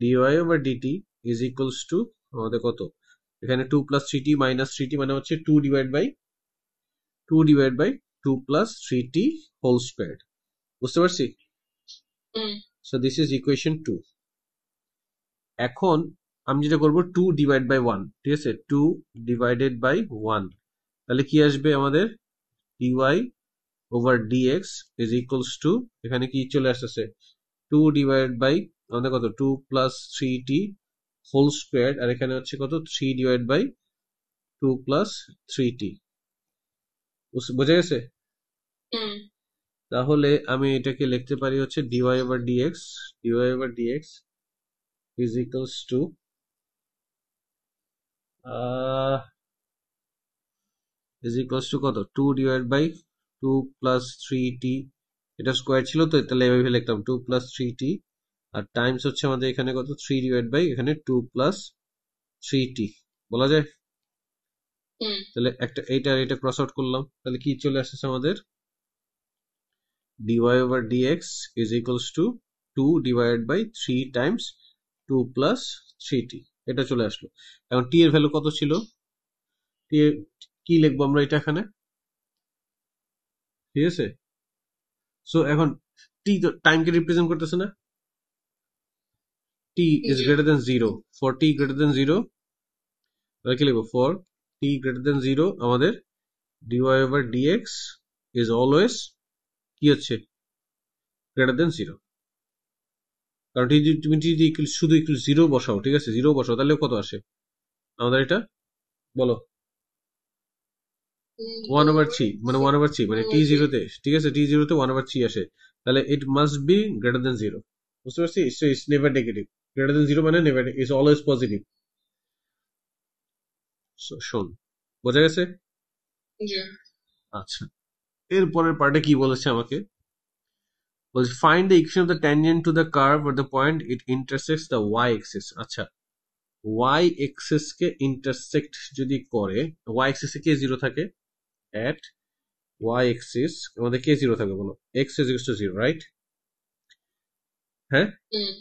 dy over dt is equals to আমাদের কত, এখানে 2 প্লাস 3t মাইনাস 3t মানে হচ্ছে 2 divide by 2 plus 3t whole square, বুঝতে পারছি? So this is equation 2। এখন আমি যেটা করবো, 2 ডিভাইড বাই 1, ঠিক আছে, 2 ডিভাইডেড বাই 1, তাহলে কি আসবে আমাদের, dy over dx is equals two, এখানে কি চলে আসতেছে, 2 ডিভাইড বাই আমাদের কত, 2 প্লাস 3t হোল স্কোয়ার, আর এখানে হচ্ছে কত, 3 ডিভাইড বাই 2 প্লাস 3t, বোঝা গেছে? তাহলে আমি এটাকে লিখতে পারি হচ্ছে dy over dx is equals two কত, 2 ডিভাইড বাই 2 প্লাস 3t, এটা স্কোয়ার ছিল তো, তাহলে এভাবে লিখতাম 2 প্লাস 3t, আর টাইমস হচ্ছে আমাদের এখানে কত, 3 ডিভাইড বাই এখানে 2 প্লাস 3t, বলা যায়? তাহলে একটা এটা ক্রস আউট করলাম, তাহলে কি চলে আসছে আমাদের, dy over dx is equals to 2 divide by 3 times 2 plus 3t, এটা চলে আসলো। এখন t এর ভ্যালু কত ছিল, t এর কি লিখবো আমরা এটা এখানে, ঠিক আছে? সো এখন t তো টাইমকে রিপ্রেজেন্ট করতেছে না, t is greater than 0, for t greater than 0, তাহলে কি লিখবো, for t greater than 0 আমাদের dy over dx is always কি হচ্ছে, greater than 0, কারণ তুমি যদি শুধু 0 বসাও, ঠিক আছে, 0 বসাও, তাহলে কত আসে, আমাদের এটা বলো, 1/3 মানে 1/3 মানে টি জিরোতে, ঠিক আছে, টি জিরোতে 1/3 আসে, তাহলে it must be greater than zero. বুঝতে পারছি? It's never negative. Greater than zero মানে নেভার, ইটস অলওয়েজ পজিটিভ। শোন, বোঝা গেছে? জি আচ্ছা, এরপরের পার্টে কি বলেছে আমাকে, বলছে find the equation of the tangent to the curve or the point it intersects the Y axis. আচ্ছা, ওয়াই এক্সিস কে ইন্টারসেক্ট যদি করে, ওয়াই এক্সিসে কে জিরো থাকে, এট ওয়াই এক্সিস আমাদের কে জিরো থাকে বলো, x is equal to zero, right? হ্যাঁ, হুম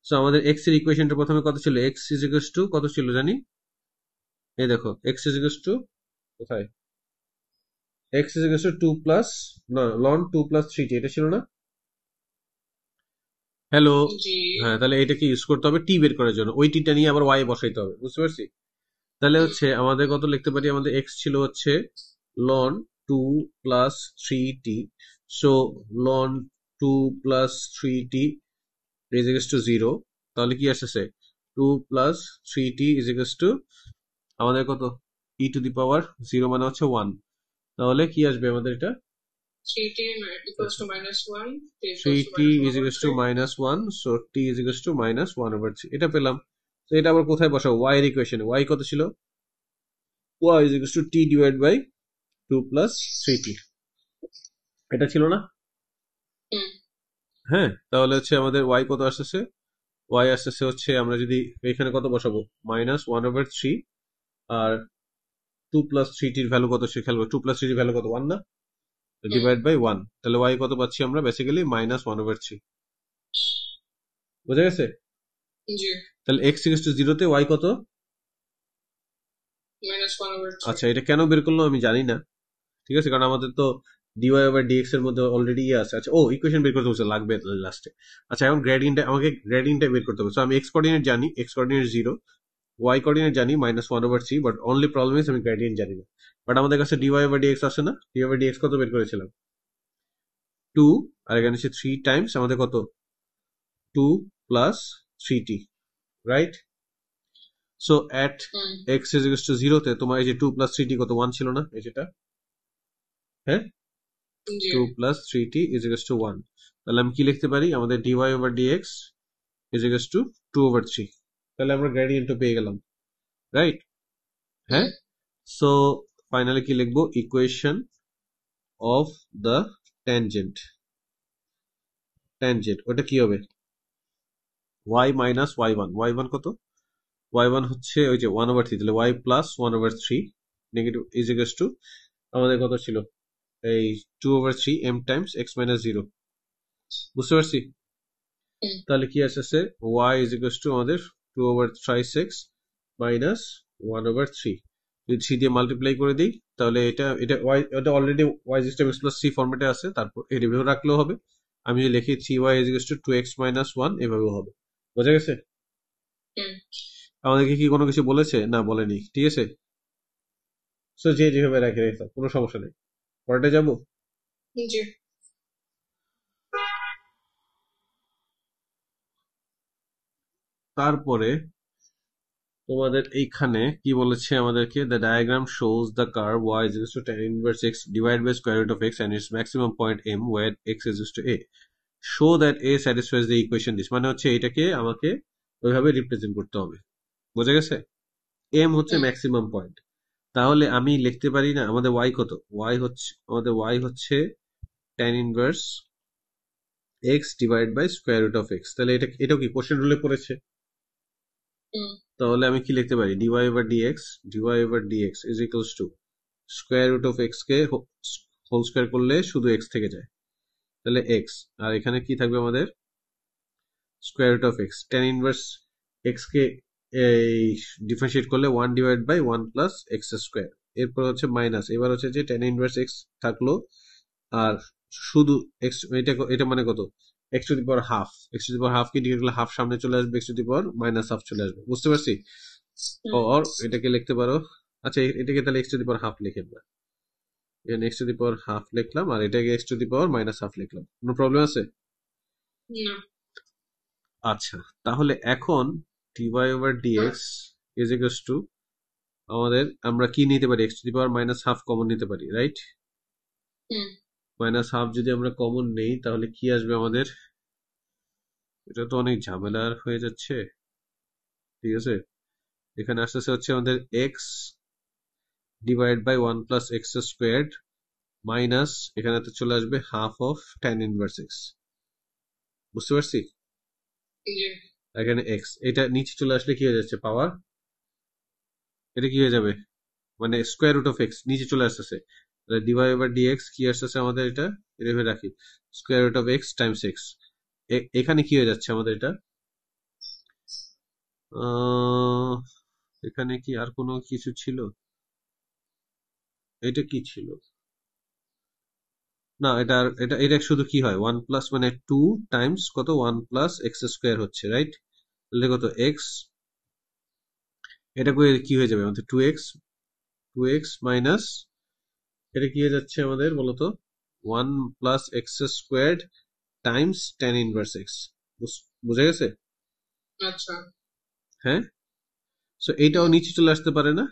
so আমাদের এক্স এর ইকুয়েশনটা প্রথমে কত ছিল, এক্স ইজ ইকুয়াল টু কত ছিল জানি, এই দেখো এক্স ইজ ইকুয়াল টু কোথায়, x is equal to two plus, না লন টু প্লাস থ্রি টি, এটা ছিল না? হ্যালো, জি হ্যাঁ, তাহলে এটাকে ইউজ করতে হবে টি বের করার জন্য, ওই টিটা নিয়ে আবার ওয়াই বসাইতে হবে, বুঝতে পারছি? তাহলে হুম হচ্ছে আমাদের কত লিখতে পারি, আমাদের এক্স ছিল হচ্ছে ln two plus three t, so ln two plus three T is equal to zero. তাহলে কি আসছে, two plus three T is equal to আমাদের কত, ই টু দি পাওয়ার জিরো মানে হচ্ছে ওয়ান। তাহলে কি আসবে আমাদের এটা, 3t equals to minus 1, t three equals to T minus 1 is over equal to 3. Minus one, so T is equal to minus one over three, এটা পেলাম। তো এটা আবার কোথায় বসাবো, ওয়াই এর ইকুয়েশনে, ওয়াই কত ছিল, Y is equal to T divide by two plus three টি, এটা ছিল না? হুম হ্যাঁ, তাহলে হচ্ছে আমাদের ওয়াই কত আসতেছে, ওয়াই আসতেছে হচ্ছে আমরা যদি এখানে কত বসাবো, মাইনাস ওয়ান ওভার থ্রি, আর টু প্লাস থ্রি টির ভ্যালু কত সে খেলবো, টু প্লাস থ্রির ভ্যালু কত, ওয়ান না, হুম ডিভাইড বাই ওয়ান, তাহলে ওয়াই কত পাচ্ছি আমরা, basically minus one over three. বোঝা গেছে? জি তাহলে এক্স ইকুয়াল টু জিরোতে ওয়াই কত, minus 1 over 3. আচ্ছা এটা কেন বের করলো আমি জানি না, ঠিক আছে, কারণ আমাদের তো ডিওয়াই ওভার ডিএক্স এর মধ্যে অলরেডি ইয়ে আছে। আচ্ছা, ও ইকুয়েশন বের করতে বলছে, লাগবে লাস্টে। আচ্ছা, এখন গ্রেডিয়েন্ট, আমাকে গ্রেডিয়েন্টটা বের করতে হবে। সো আমি এক্স কোঅর্ডিনেট জানি, X coordinate zero, Y coordinate জানি minus one over three, but only problem is আমি গ্রেডিয়েন্ট জানি না। বাট আমাদের কাছে ডিওয়াই ওভার ডিএক্স আছে না, ডিওয়াই ওভার ডিএক্স কত বের করেছিলাম, টু, আর এখানে হচ্ছে থ্রি টাইমস আমাদের কত, two plus three t, right? So at hmm x is equal to জিরোতে তোমার এই যে টু প্লাস থ্রি টি কত, ওয়ান ছিল না, এই যেটা, হ্যাঁ, জি two plus three T is equal to one. তাহলে আমি কি লিখতে পারি, আমাদের dy over dx is equal to two over three. তাহলে আমরা গ্রেডিয়েন্টও পেয়ে গেলাম, রাইট? হ্যাঁ, হুম সো ফাইনালি কি লিখবো, equation of the tangent, tangent ওটা কি হবে, y minus y one, y one কত, ওয়াই ওয়ান হচ্ছে ওই যে ওয়ান ওভার থ্রি, তাহলে y plus one over three negative is equal to আমাদের কত ছিল, এই two over three m times x minus zero. বুঝতে পারছি? হুম তাহলে কি আসছে, ওয়াই ইজ ইকুয়াল টু আমাদের two over thrice x minus one over three, যদি থ্রি দিয়ে মাল্টিপ্লাই করে দিই, তাহলে এটা এটা ওয়াই, এটা already Y is X plus three ফর্মেটে আছে, তারপর এভাবে রাখলেও হবে। আমি যদি লিখি three Y is equal to two X minus one, এভাবেও হবে। বোঝা গেছে? হুম আমাদেরকে কি কোনো কিছু বলেছে, না বলেনি, ঠিক আছে। সো যে যেভাবে রাখে রেখে কোনো সমস্যা নেই। পরেরটা যাবো। জি তারপরে তোমাদের এইখানে কি বলেছে আমাদেরকে, the diagram shows the curve y is equal to tan inverse x divided by square root of x and its maximum point m where x is equal to a, show that a satisfies the equation this, মানে হচ্ছে এটাকে আমাকে ওইভাবে represent করতে হবে। বোঝা গেছে? m হচ্ছে হুম ম্যাক্সিমাম পয়েন্ট, তাহলে আমি লিখতে পারি না আমাদের y কত, y হচ্ছে আমাদের y হচ্ছে tan inverse x divide by square root of x, তাহলে এটাও কি কোশ্চেন রুলে পড়েছে, হুম তাহলে আমি কি লিখতে পারি, dy over dx, dy over dx is equals to square root of x কে হোল স্কোয়ার করলে শুধু এক্স থেকে যায়, তাহলে এক্স, আর এখানে কি থাকবে আমাদের, square root of X, tan inverse X কে এই ডিফারেন্সিয়েট করলে one divide by one plus X square, এরপর হচ্ছে মাইনাস, এবার হচ্ছে যে টেন ইনভার্স এক্স থাকলো, আর শুধু এক্স, এটা এটা মানে কত, x to the power half, x to the power half কি ডিগ্রি করলে হাফ সামনে চলে আসবে, x to the power minus half চলে আসবে। বুঝতে পারছি? হুম অর এটাকে লিখতে পারো, আচ্ছা এটাকে তাহলে x to the power half লিখে আমরা, এখানে x to the power half লিখলাম, আর এটাকে x to the power minus half লিখলাম, কোনো প্রবলেম আছে? না আচ্ছা, তাহলে এখন dy over dx is equals two আমরা কি নিতে পারি, x to the power minus half common নিতে পারি, রাইট? হুম মাইনাস হাফ যদি আমরা কমন নেই তাহলে কি আসবে আমাদের? এটা তো অনেক ঝামেলার হয়ে যাচ্ছে। ঠিক আছে, এখানে আসতেছে হচ্ছে আমাদের x divide by one plus x squared minus এখানে তো চলে আসবে half of tan inverse x. বুঝতে পারছি? জি এখানে এক্স, এটা নিচে চলে আসলে কি হয়ে যাচ্ছে পাওয়ার, এটা কি হয়ে যাবে মানে স্কোয়ার রুট অফ এক্স নিচে চলে আসতেছে, তাহলে ডিওয়াই বাই ডিএক্স কি আসতেছে আমাদের, এটা এভাবে রাখি square root of x times x. এখানে কি হয়ে যাচ্ছে আমাদের এটা, আহ, এখানে কি আর কোনো কিছু ছিল, এটা কি ছিল? না, এটা শুধু কি হয়, ওয়ান প্লাস মানে টু টাইমস কত, ওয়ান প্লাস এক্স স্কোয়ার হচ্ছে, রাইট? তাহলে কত এক্স, এটা করে কি হয়ে যাবে আমাদের, টু এক্স মাইনাস এটা কি হয়ে যাচ্ছে আমাদের বলতো, one plus X square times tan inverse x. বুঝা গেছে? আচ্ছা হ্যাঁ, সো এইটাও হুম নিচে চলে আসতে পারে না,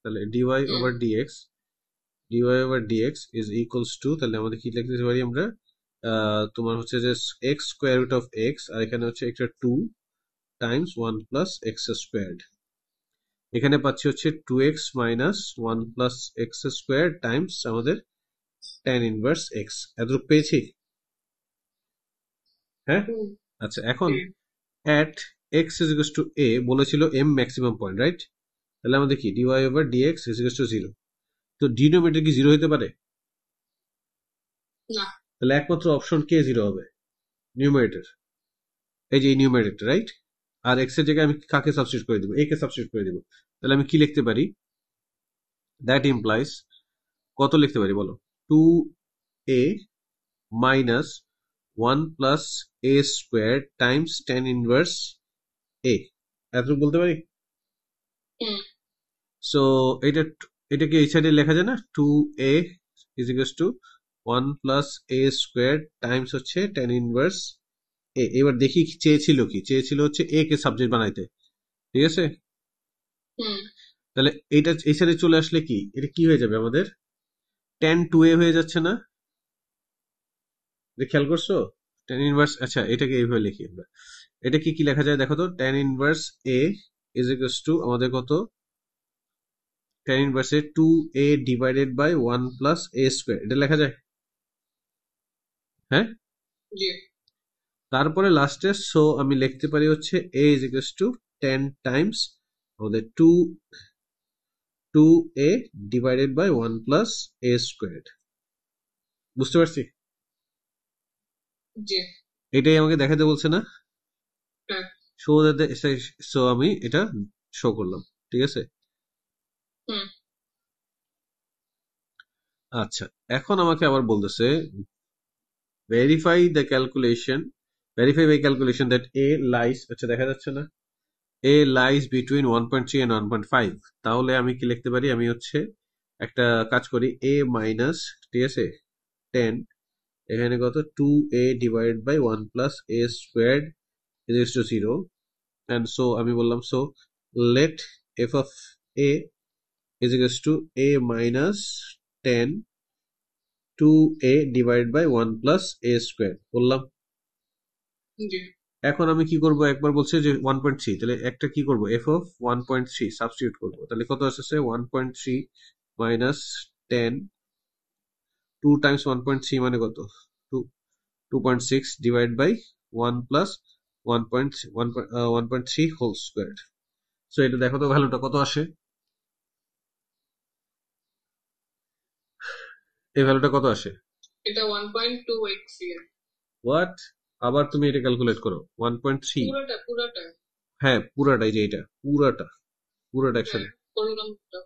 তাহলে dy hmm over dx is equals to, তাহলে আমাদের কি লিখতে পারি আমরা, তোমার হচ্ছে যে X square root of X, আর এখানে হচ্ছে একটা two times one plus x squared, এখানে পাচ্ছি হচ্ছে two X minus one plus X square times আমাদের টেন ইনভার্স এক্স। এতটুকু পেয়েছি? হ্যাঁ, হুম আচ্ছা এখন hmm at X is equals to A বলেছিল এম ম্যাক্সিমাম পয়েন্ট, রাইট? তাহলে আমাদের কি dy over dx is equals to zero, তো ডিনোমিনেটর কি জিরো হতে পারে? না তাহলে একমাত্র অপশন কে জিরো হবে, নিউমারেটর, এই যে এই নিউমারেটর, রাইট? আর এক্স এর জায়গায় আমি কাকে সাবস্টিটিউট করে দিব, এ কে সাবস্টিটিউট করে দিব, তাহলে আমি কি লিখতে পারি, দ্যাট ইমপ্লাইজ কত লিখতে পারি বলো, two a minus one plus A square times tan inverse a, এতটুকু বলতে পারি? হুম সো এটা এটাকে এই সাইডে লেখা যায় না, two a is equals to one plus A square times হচ্ছে টেন ইনভার্স এ। এবার দেখি চেয়েছিল কি, চেয়েছিল হচ্ছে এ কে সাবজেক্ট বানাইতে, ঠিক আছে? হুম তাহলে এটা এই সাইডে চলে আসলে কি, এটা কি হয়ে যাবে আমাদের, টেন টু এ হয়ে যাচ্ছে না? এটা খেয়াল করছো? টেন ইনভার্স, আচ্ছা এটাকে এইভাবে লিখি আমরা, এটা কি কি লেখা যায় দেখো তো, tan inverse a is equals to আমাদের কত, tan inverse a two A divided by one plus A square, এটা লেখা যায়? হ্যাঁ, জি তারপরে লাস্টে সো আমি লিখতে পারি হচ্ছে A is equals to tan times আমাদের two two A divided by one plus A square. বুঝতে পারছি? জি এটাই আমাকে দেখাতে বলছে না, হ্যাঁ শো সো আমি এটা শো করলাম, ঠিক আছে? হুম আচ্ছা, এখন আমাকে আবার বলতেছে verify the calculation, verify by calculation that a lies, আচ্ছা দেখা যাচ্ছে না, এ লাইস বিটুইন 1.3 and 1.5। তাহলে আমি কি লিখতে পারি, আমি হচ্ছে একটা কাজ করি, এ মাইনাস, ঠিক আছে, টেন, এখানে কত, two a divide by one plus a squared is to zero, and so আমি বললাম so let f of a is equals to a minus tan two a divide by one plus A square বললাম। জি এখন আমি কি করব, একবার বলছে যে 1.3, তাহলে একটা কি করব, এফ অফ 1.3 সাবস্টিটিউট করব, তাহলে কত আসছে 1.3 মাইনাস টেন, টু টাইমস 1.3 মানে কত, to, 2.6 divide by one plus 1.3 whole square. So এটা দেখো তো ভ্যালুটা কত আসে, এই ভ্যালুটা কত আসে, এটা 1.2x এর হোয়াট, আবার তুমি এটা ক্যালকুলেট করো, 1.3, পুরোটা হ্যাঁ পুরাটাই, যে এটা পুরাটা, পুরাটা হ্যাঁ একসাথে, করলাম তো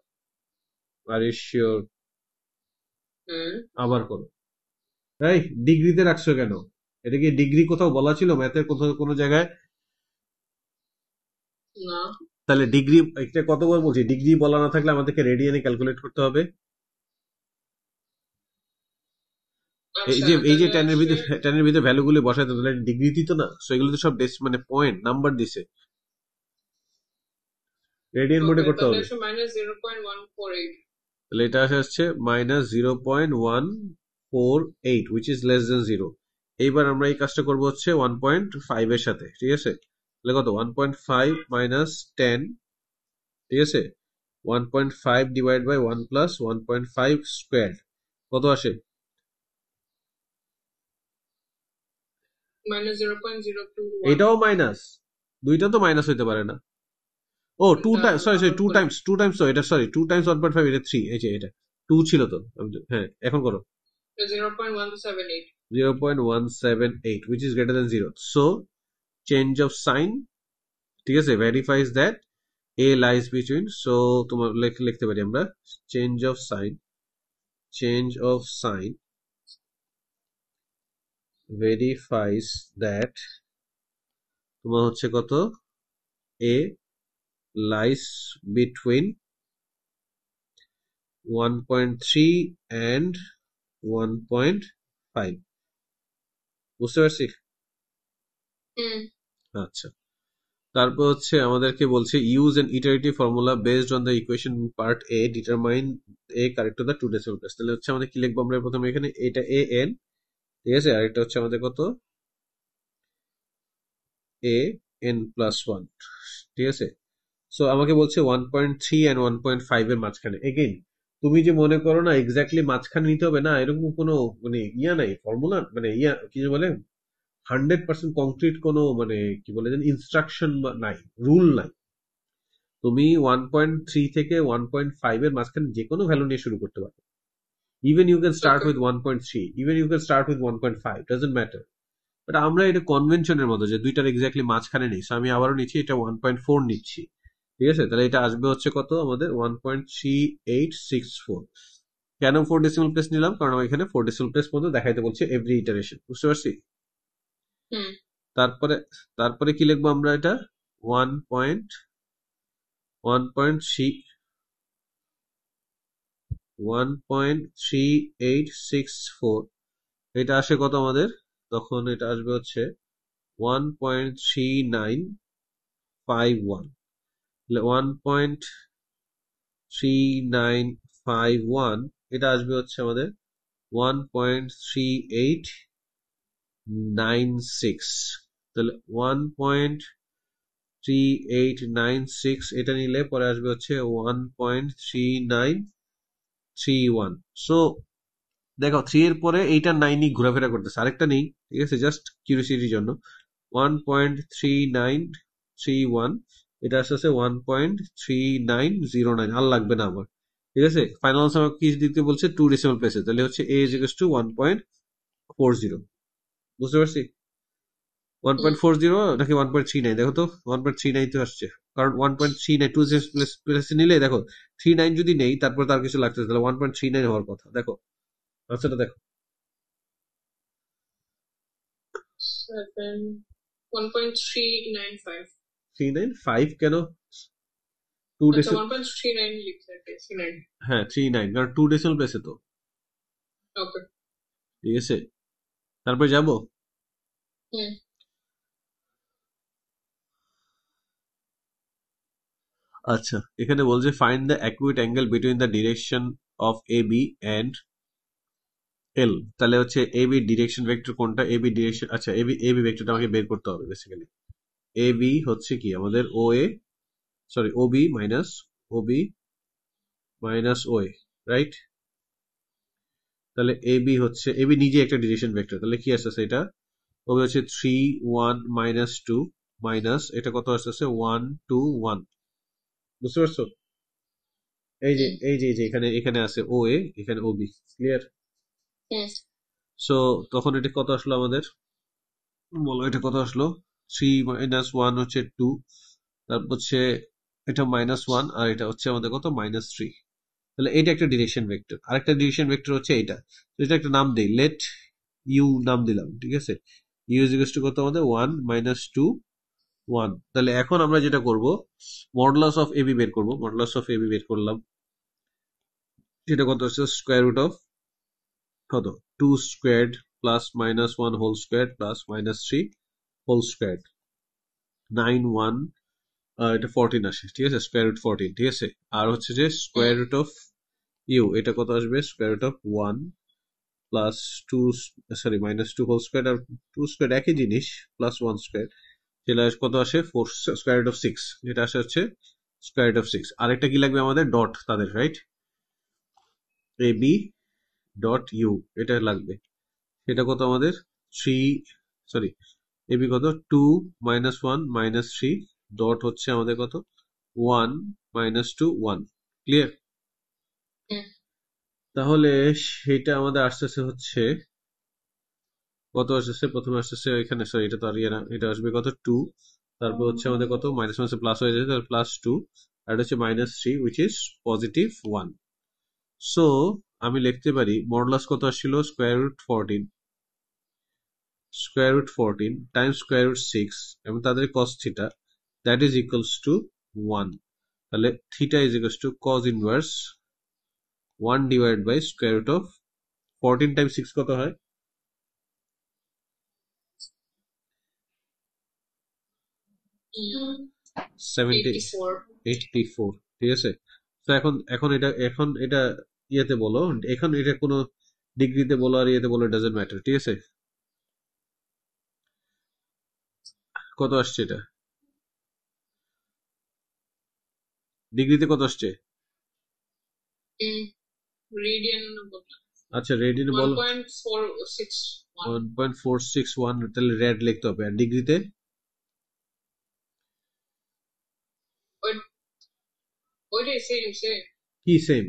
আর শিওর, হুম আবার করো। এই ডিগ্রিতে রাখছো কেন, এটা কি ডিগ্রি কোথাও বলা ছিল ম্যাথের কোথাও কোনো জায়গায়? না তাহলে ডিগ্রি, এটা কতবার বলছি, ডিগ্রি বলা না থাকলে আমাদেরকে রেডিয়ানে ক্যালকুলেট করতে হবে। এই আচ্ছা যে এই যে তাহলে আসলে টেনের ভিতরে ভ্যালুগুলি বসাইতে, তাহলে ডিগ্রি দিত না? সো এগুলো তো সব মানে পয়েন্ট নাম্বার দিছে। রেডিয়ান মোডে ওকে করতে তাহলে হবে। আসে -0.148 তাহলে এটা আসছে -0.148 which is less than 0। এইবার আমরা এই কাজটা করবো হচ্ছে 1.5 এর সাথে, ঠিক আছে? তাহলে কত 1.5 মাইনাস 10, ঠিক আছে? 1.5 ডিভাইড বাই 1 প্লাস 1.5 স্কোয়ার কত আসে? -0.021 এটাও মাইনাস, দুইটা তো মাইনাস হইতে পারে না। ও টু এটা টাইমস, সরি আবার টু করি টাইমস, তো এটা সরি 2 টাইমস 1.5, এটা 3, এই যে এটা 2 ছিল তো। হ্যাঁ এখন করো। 0.178 0.178 which is greater than 0, so change of sign, ঠিক আছে, verifies that a lies between, so তোমার লিখতে পারি আমরা change of sign verifies that তোমার হচ্ছে কত a lies between 1.3 and 1.5, বুঝতে পারছি? হুম আচ্ছা, তারপর হচ্ছে আমাদেরকে বলছে use an iterative formula based on the equation part a determine a correct to the two decimal place. তাহলে হচ্ছে আমাদের কি লিখবো আমরা প্রথমে এখানে, এটা এ এন, ঠিক আছে, আর এটা হচ্ছে আমাদের কত এ এন প্লাস ওয়ান, ঠিক আছে। সো আমাকে বলছে 1.3 অ্যান্ড 1.5 এর মাঝখানে। এগেইন তুমি যে মনে করো না এক্স্যাক্টলি মাঝখানে নিতে হবে না, এরকম কোনো মানে ইয়া নাই, ফর্মুলা মানে ইয়া কি যে বলে 100% কংক্রিট কোনো মানে কি বলে যেন ইনস্ট্রাকশন নাই, রুল নাই। তুমি 1.3 থেকে 1.5 এর মাঝখানে যে কোনো ভ্যালু নিয়ে শুরু করতে পারো। Even you can start okay with 1.3, even you can start with 1.5, doesn't matter. But আমরা এটা কনভেনশনের মতো যে দুইটার এক্স্যাক্টলি মাঝখানে নেই, সো আমি আবারও নিচ্ছি এটা 1.4 নিচ্ছি, ঠিক আছে। তাহলে এটা আসবে হচ্ছে কত আমাদের 1.3864। কেন 4 ডেসিমাল প্লেস নিলাম? কারণ আমি এখানে 4 ডেসিমাল প্লেস পর্যন্ত দেখাইতে বলছে এভরি ইটারেশন, বুঝতে পারছি? হুম তারপরে তারপরে কি লিখবো আমরা? এটা 1.3864, এটা আসে কত আমাদের? তখন এটা আসবে হচ্ছে 1.3951। 1.3951 এটা আসবে হচ্ছে আমাদের 1.3896। তাহলে 1.3896 এটা নিলে পরে আসবে হচ্ছে 1.3931। সো দেখো 3 এর পরে এইটা 9ই ঘোরাফেরা করতেছে, আরেকটা নেই, ঠিক আছে, জাস্ট কিউরিওসিটির জন্য। 1.3931, এটা আসতে আছে 1.3909, আর লাগবে না আমার, ঠিক আছে। ফাইনাল আনসার কি দিতে বলছে? 2 ডেসিমাল প্লেসে, তাহলে হচ্ছে a is equals to 1.40, বুঝতে পারছি? হুম 1.40 নাকি 1.39, দেখো তো 1.39 তো আসছে, কারণ 1.39 2 প্লেসে নিলে দেখো 39 যদি নেই তারপর তার কিছু লাগতেছে, তাহলে 1.39 হওয়ার কথা। দেখো আনসারটা দেখো। 1.395 395 কেন? 2 আচ্ছা ডেসিমাল, 1.39 লিখছে আর কি 39 হ্যাঁ 39, কারণ 2 ডেসিমাল প্লেসে তো, ওকে ঠিক আছে। তারপর যাবো। হুম আচ্ছা, এখানে বলছে find the accurate angle between the direction of A B and L. তাহলে হচ্ছে এ বি ডিরেকশন ভেক্টর কোনটা? এ বি ডিরেকশন, আচ্ছা এ বি ভেক্টরটা আমাকে বের করতে হবে বেসিক্যালি। এ বি হচ্ছে কি আমাদের ও এ, সরি ও বি মাইনাস ও এ, রাইট? তাহলে এ বি হচ্ছে, এ বি নিজে একটা ডিরেকশন ভেক্টর, তাহলে কি আসতেছে এটা? ও বি হচ্ছে 3 1 মাইনাস 2 মাইনাস এটা কত আসতেছে 1 2 1, বুঝতে পারছো? এই যে হুম এই যে এই যে এখানে এখানে আছে ও এ, এখানে ও বি, ক্লিয়ার? হুম সো তখন এটা কত আসলো আমাদের? বলো এটা কত আসলো? 3 মাইনাস 1 হচ্ছে 2, তারপর হচ্ছে এটা মাইনাস 1, আর এটা হচ্ছে আমাদের কত -3। তাহলে এটা একটা ডিরেকশন ভেক্টর, আরেকটা ডিরেকশন ভেক্টর হচ্ছে এইটা। তো এটা একটা নাম দেই, লেট ইউ নাম দিলাম, ঠিক আছে। ইউ ইজ ইকুয়াল টু কত আমাদের 1 মাইনাস 2 1। তাহলে এখন আমরা যেটা করব, মডুলাস অফ এবি বের করব। মডুলাস অফ এবি বের করলাম, সেটা কত হচ্ছে স্কোয়ার রুট অফ কত 2 squared plus minus 1 whole square plus minus 3 whole square, 9 1 এটা 14 আসে, ঠিক আছে, স্কোয়ার রুট 14, ঠিক আছে। আর হচ্ছে যে স্কোয়ার রুট অফ ইউ, এটা কত আসবে, square root of 1 plus 2, sorry minus 2 whole square, আর 2 স্কোয়ার একই জিনিস, প্লাস 1 স্কোয়ার, যেটা কত আসে 4 স্কোয়ার রুট অফ 6, যেটা আসে হচ্ছে স্কোয়ার রুট অফ 6। আরেকটা কি লাগবে আমাদের, ডট তাদের, right, A B dot u, এটা লাগবে। সেটা কত আমাদের 3, সরি, এ বি কত 2 মাইনাস 1 মাইনাস 3, ডট হচ্ছে আমাদের কত 1 মাইনাস 2 1, ক্লিয়ার। তাহলে সেটা আমাদের আসতেছে হচ্ছে কত আসতেছে, প্রথমে আসতেছে এখানে, সরি এটা তো আর ইয়ে না, এটা আসবে কত 2, তারপর হচ্ছে আমাদের কত মাইনাস মাইনাস প্লাস হয়ে যাচ্ছে, তাহলে প্লাস 2, আর এটা হচ্ছে minus 3 which is positive 1। So আমি লিখতে পারি মডুলাস কত আসছিল, square root 14 times square root 6 এবং তাদের cos theta, that is equals to 1। তাহলে theta is equals to cos inverse 1 divide by square root of 14 times 6 কত হয়, 84, ঠিক আছে। তো এখন এখন এটা ইয়েতে বলো, এখন এটা কোনো ডিগ্রিতে বলো আর ইয়েতে বলো, ডাজন্ট ম্যাটার, ঠিক আছে। কত আসছে এটা, ডিগ্রিতে কত আসছে, আচ্ছা রেডিয়ানে বলো, 1.461, তাহলে রেড লিখতে হবে, আর ডিগ্রিতে কি সেম,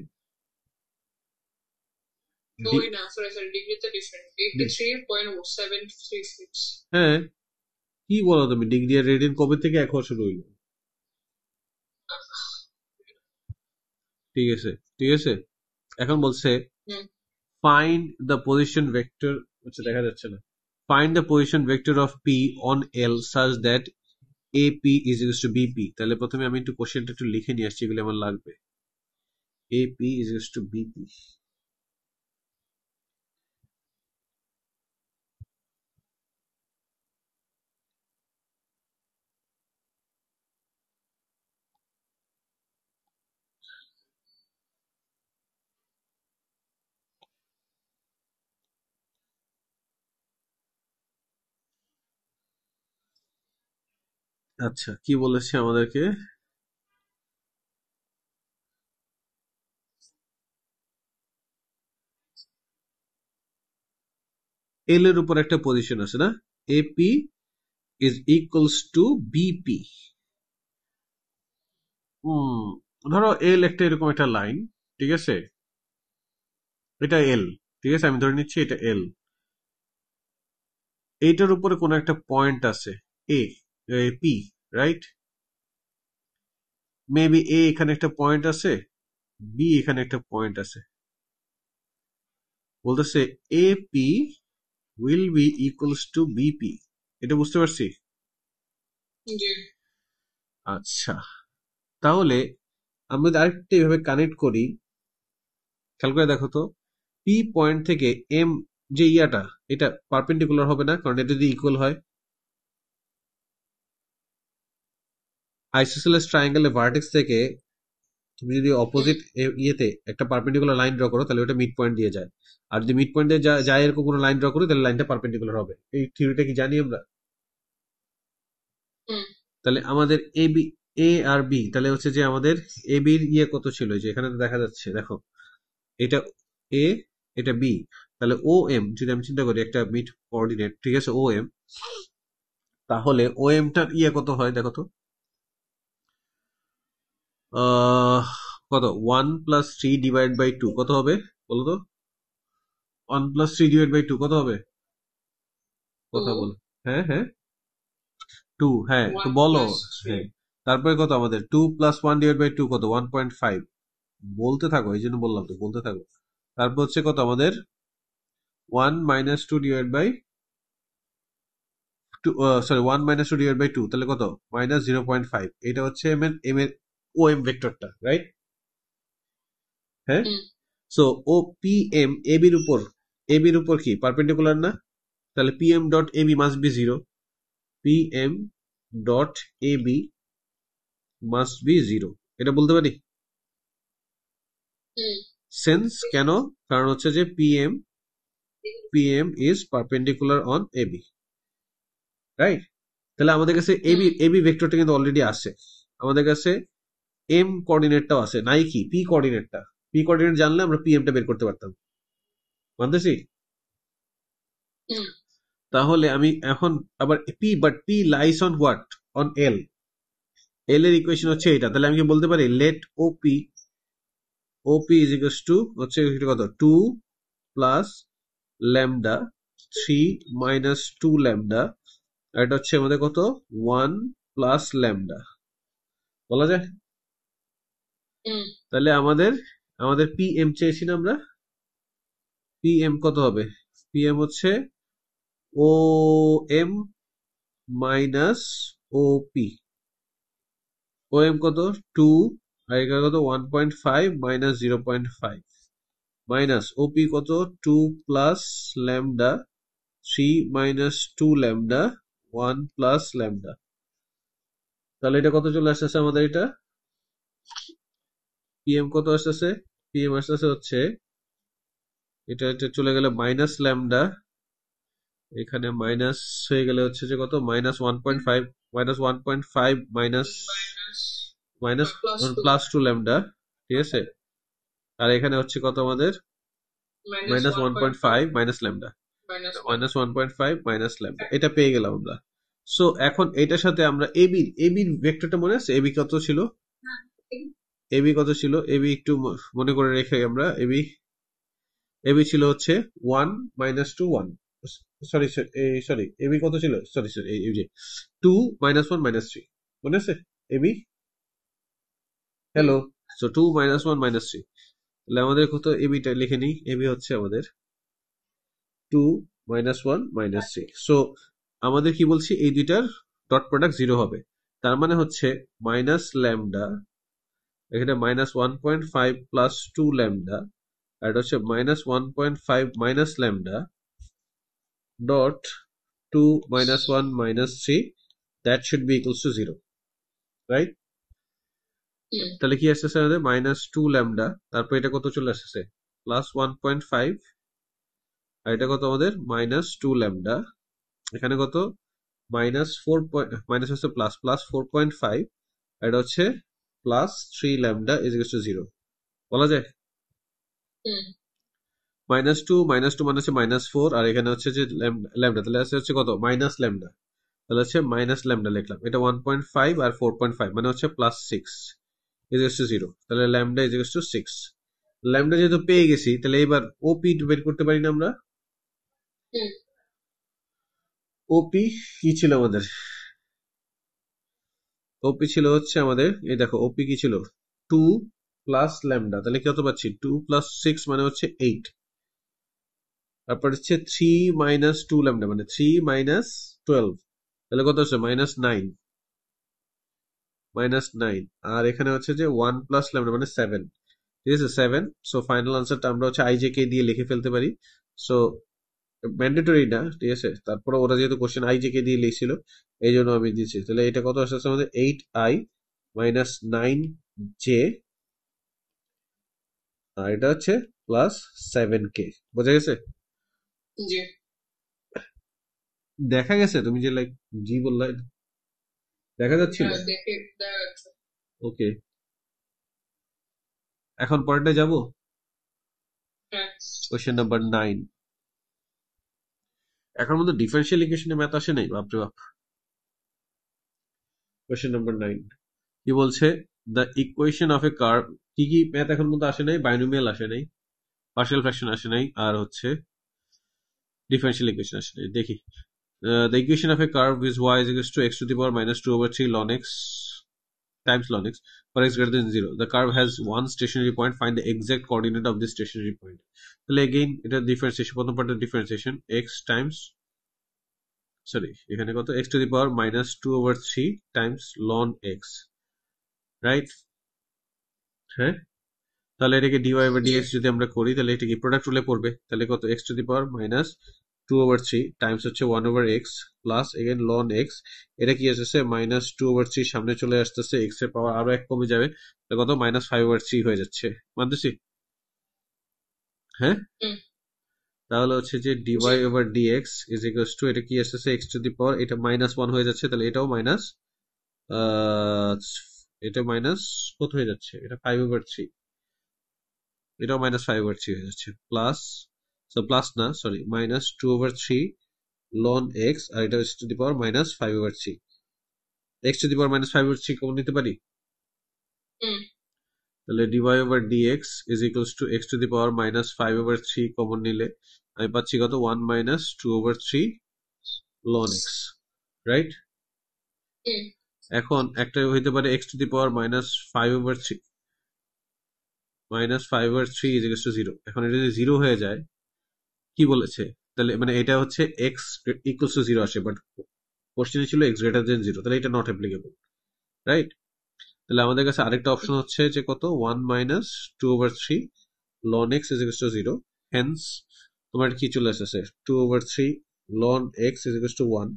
হ্যাঁ, কি বলো তুমি, ডিগ্রি আর রেডিয়ান কবে থেকে এক হওয়া শুরু হইলো, ঠিক আছে, ঠিক আছে। এখন বলছে ফাইন্ড দ্য পজিশন ভেক্টর, আচ্ছা দেখা যাচ্ছে না, find the position vector of P on L such that A P is equals to BP. তাহলে প্রথমে আমি একটু কোশ্চেনটা একটু লিখে নিয়ে আসছি, এগুলো আমার লাগবে। A P is equals to BP, আচ্ছা কি বলেছে আমাদেরকে, এল এর উপর একটা পজিশন আছে না, AP is equals to BP. ধরো এল একটা এরকম একটা লাইন, ঠিক আছে, এটা এল, ঠিক আছে, আমি ধরে নিচ্ছি এটা এল, এইটার উপরে কোনো একটা পয়েন্ট আছে এ, পি, রাইট, মেবি এ এখানে একটা পয়েন্ট আছে, বি এখানে একটা পয়েন্ট আছে, বলতেছে A P will be equals to BP, এটা বুঝতে পারছি। আচ্ছা তাহলে আমরা যদি আরেকটা এইভাবে কানেক্ট করি, খেয়াল করে দেখো তো, পি পয়েন্ট থেকে এম যে ইয়াটা, এটা পারপেন্ডিকুলার হবে না, কারণ এটা যদি ইকুয়াল হয়, আইসোসেলেস ট্রায়াঙ্গেলের ভার্টেক্স থেকে তুমি যদি অপোজিট ইয়েতে একটা পারপেন্ডিকুলার লাইন ড্র করো, তাহলে ওটা মিড পয়েন্ট দিয়ে যায়, আর যদি মিড পয়েন্ট দিয়ে যায় এরকম কোনো লাইন ড্র করি, তাহলে লাইনটা পারপেন্ডিকুলার হবে। এই থিওরিটা কি জানি আমরা? তাহলে আমাদের A B, A R B, তাহলে হচ্ছে যে আমাদের এ বির ইয়ে কত ছিল, যে এখানে দেখা যাচ্ছে, দেখো এটা এ, এটা বি, তাহলে ও এম যদি আমি চিন্তা করি একটা মিড কোঅর্ডিনেট, ঠিক আছে, ও এম, তাহলে ও এমটার ইয়ে কত হয় দেখো তো, কত 1+3 ডিভাইড বাই 2 কত হবে বলো তো, 1+3 ডিভাইড বাই 2 কত হবে, কথা বলো, হ্যাঁ হ্যাঁ 2, হ্যাঁ তো বলো, হ্যাঁ তারপরে কত আমাদের 2+1 ডিভাইড বাই 2 কত 1.5, বলতে থাকো, এই জন্য বললাম তো বলতে থাকো। তারপর হচ্ছে কত আমাদের 1 - 2 divide by 2, sorry 1 - 2 divide by 2, তাহলে কত -0.5, এটা হচ্ছে এম এর ও এম ভেক্টরটা, রাইট, হ্যাঁ। So O P M A বির উপর কি পারপেন্ডিকুলার না, তাহলে P M dot A B must be 0, P M dot A B must be 0, এটা বলতে পারি। Hmm. সেন্স কেন? কারণ হচ্ছে যে PM is perpendicular on AB, right? তাহলে আমাদের কাছে এবি ভেক্টরটা কিন্তু অলরেডি আছে, আমাদের কাছে এম কোঅর্ডিনেটটাও আছে, নাই কি পি কোঅর্ডিনেটটা। পি কোঅর্ডিনেট জানলে আমরা পিএমটা বের করতে পারতাম, মানতেছি? Hmm. তাহলে আমি এখন আবার P lies on what, on L. L এর ইকুয়েশন হচ্ছে এটা, তাহলে আমি কি বলতে পারি let OP is equals to হচ্ছে কত, 2 প্লাস ল্যামডা 3 মাইনাস 2 ল্যামডা, আর এটা হচ্ছে আমাদের কত 1 প্লাস ল্যামডা, বলা যায়? Hmm. তাহলে আমাদের আমাদের পিএম চেয়েছি না আমরা, পিএম কত হবে? পিএম হচ্ছে ও এম মাইনাস ওপি। ও এম কত 2, আর এখানে কত 1.5 মাইনাস 0.5, মাইনাস ওপি কত 2 plus lambda 3 minus 2 lambda 1 plus lambda. তাহলে এটা কত চলে আসতেছে আমাদের, এটা পিএম কত আসতেছে? পিএম আসতেছে হচ্ছে এটা চলে গেলে মাইনাস ল্যামডা, এখানে মাইনাস হয়ে গেলে হচ্ছে যে কত minus 1.5, minus 1.5 minus minus Plus 2. Plus 2 lambda, ঠিক আছে? আর এখানে হচ্ছে কত আমাদের Minus minus 1.5 1.5 minus lambda, minus 1. Minus 1.5 minus lambda, এটা পেয়ে গেলাম আমরা। সো এখন এটার সাথে আমরা এবির ভেক্টরটা মনে আছে, এবি কত ছিল? এবি কত ছিল? এবি একটু মনে করে রেখে আমরা, এবি ছিল হচ্ছে 1 মাইনাস 2 1, সরি সরি এবি কত ছিল, সরি সরি এই যে 2 মাইনাস 1 মাইনাস 3, মনে আছে AB? Hello, so 2 minus 1 minus 3, তাহলে আমাদের কত এবিটা লিখে নিই, এবি হচ্ছে আমাদের 2 মাইনাস 1 মাইনাস 3। সো আমাদের কি বলছি, এই দুইটার ডট প্রোডাক্ট 0 হবে, তার মানে হচ্ছে মাইনাস ল্যামডা, এখানে মাইনাস 1.5 প্লাস 2 ল্যামডা, আর এটা হচ্ছে minus 1.5 minus lambda dot 2 minus 1 minus 3, that should be equals to 0, right? Hmm. তাহলে কি আসতেছে আমাদের মাইনাস 2 ল্যামডা, তারপর এটা কত চলে আসতেছে প্লাস 1.5, আর এটা কত আমাদের মাইনাস 2 ল্যামডা, এখানে কত মাইনাস 4, মাইনাস হচ্ছে প্লাস প্লাস 4.5, আর এটা হচ্ছে plus 3 lambda is equal two 0, বলা যায়? Hmm. মাইনাস টু মানে হচ্ছে মাইনাস 4, আর এখানে হচ্ছে যে ল্যামডা, তাহলে আছে হচ্ছে কত মাইনাস ল্যামডা, তাহলে হচ্ছে মাইনাস ল্যামডা লিখলাম, এটা 1.5 আর 4.5 মানে হচ্ছে প্লাস 6 ইজ টু 0, তাহলে ল্যামডা ইজ টু 6। ল্যামডা যেহেতু পেয়ে গেছি, তাহলে এবার ওপি বের করতে পারি না আমরা? Hmm. ওপি কি ছিল আমাদের? ওপি ছিল হচ্ছে আমাদের, এই দেখো ওপি কি ছিল 2 প্লাস ল্যামডা, তাহলে কত পাচ্ছি 2 প্লাস 6 মানে হচ্ছে 8, তারপর হচ্ছে 3 মাইনাস 2 ল্যামডা মানে 3 মাইনাস 12, তাহলে কত হচ্ছে মাইনাস 9, আর এখানে হচ্ছে যে 1 প্লাস ল্যামডা মানে 7, ঠিক আছে 7। সো ফাইনাল আনসারটা আমরা হচ্ছে আইজেকে দিয়ে লিখে ফেলতে পারি। সো ম্যান্ডেটরি না, ঠিক আছে, তারপরে ওরা যেহেতু কোশ্চেন আইজেকে দিয়ে লিখছিল এই জন্য আমি দিচ্ছি। তাহলে এটা কত আসছে আমাদের 8i মাইনাস 9j, আর এটা হচ্ছে প্লাস 7k, বোঝা গেছে? জি। দেখা গেছে? তুমি যে লাইক জি বললা, দেখা যাচ্ছিল? হ্যাঁ, দেখে দেখা যাচ্ছে। ওকে, এখন পরেরটা যাব, হ্যাঁ। Question number 9। এখন মধ্যে ডিফারেন্সিয়াল ইকুয়েশনে ম্যাথ আসে নাই, বাপরে বাপ। কোশ্চেন নাম্বার 9 কি বলছে, the equation of a curve, কি কি ম্যাথ এখন মধ্যে আসে নাই? বাইনোমিয়াল আসে নাই, পার্শিয়াল ফ্র্যাকশন আসে নাই, আর হচ্ছে ডিফারেন্সিয়াল ইকুয়েশন আসে নাই। দেখি, the equation of a curve is y is equals to x to the power minus 2 over 3 ln x times ln x for x greater than 0. The curve has one stationary point. Find the exact coordinate of this stationary point. তাহলে again এটা differentiation, প্রথম পার্টের differentiation, x Times sorry এখানে কত x to the power minus 2 over 3 times ln x, right? হ্যাঁ, তাহলে এটাকে dy by dx যদি আমরা করি, তাহলে এটা কি প্রোডাক্ট রুলে পড়বে, তাহলে কত x to the power minus 2/3 Times হচ্ছে 1/x plus again loan x, এটা কি আসছে -2/3, সামনে চলে আসতেছে, এক্স এর পাওয়ার আরো এক কমে যাবে, কত -5/3 হয়ে যাচ্ছে, মানতেছি? হ্যাঁ, হুম, তাহলে হচ্ছে যে dy G, over dx is equals two, এটা কি আসতেছে x টু দি পাওয়ার, এটা -1 হয়ে যাচ্ছে, তাহলে এটাও মাইনাস, এটা মাইনাস কত হয়ে যাচ্ছে, এটা 5/3, এটাও -5/3 হয়ে যাচ্ছে, প্লাস, প্লাস না সরি, -2/3 লন এক্স, আর এটা হচ্ছে two the power -5/3, x to the power -5/3 common নিতে পারি, হুম, তাহলে dy over dx is equals two x to the power -5/3 common নিলে আমি পাচ্ছি কত, 1 -2/3 লন এক্স, রাইট? হুম, এখন একটা হইতে পারে x to the power -5/3 is equals two 0, এখন এটা যদি 0 হয়ে যায়, কি বলেছে, তাহলে মানে এটা হচ্ছে x ইকুয়ালস টু 0 আসে, বাট কোশ্চেনে ছিল x গ্রেটার দেন 0, তাহলে এটা নট অ্যাপ্লিকেবল, রাইট? তাহলে আমাদের কাছে আরেকটা অপশন হচ্ছে যে কত, 1 -2/3 ln x is equals to 0, Haynes তোমার কি চলে আসছে, 2/3 ln x is equals to 1,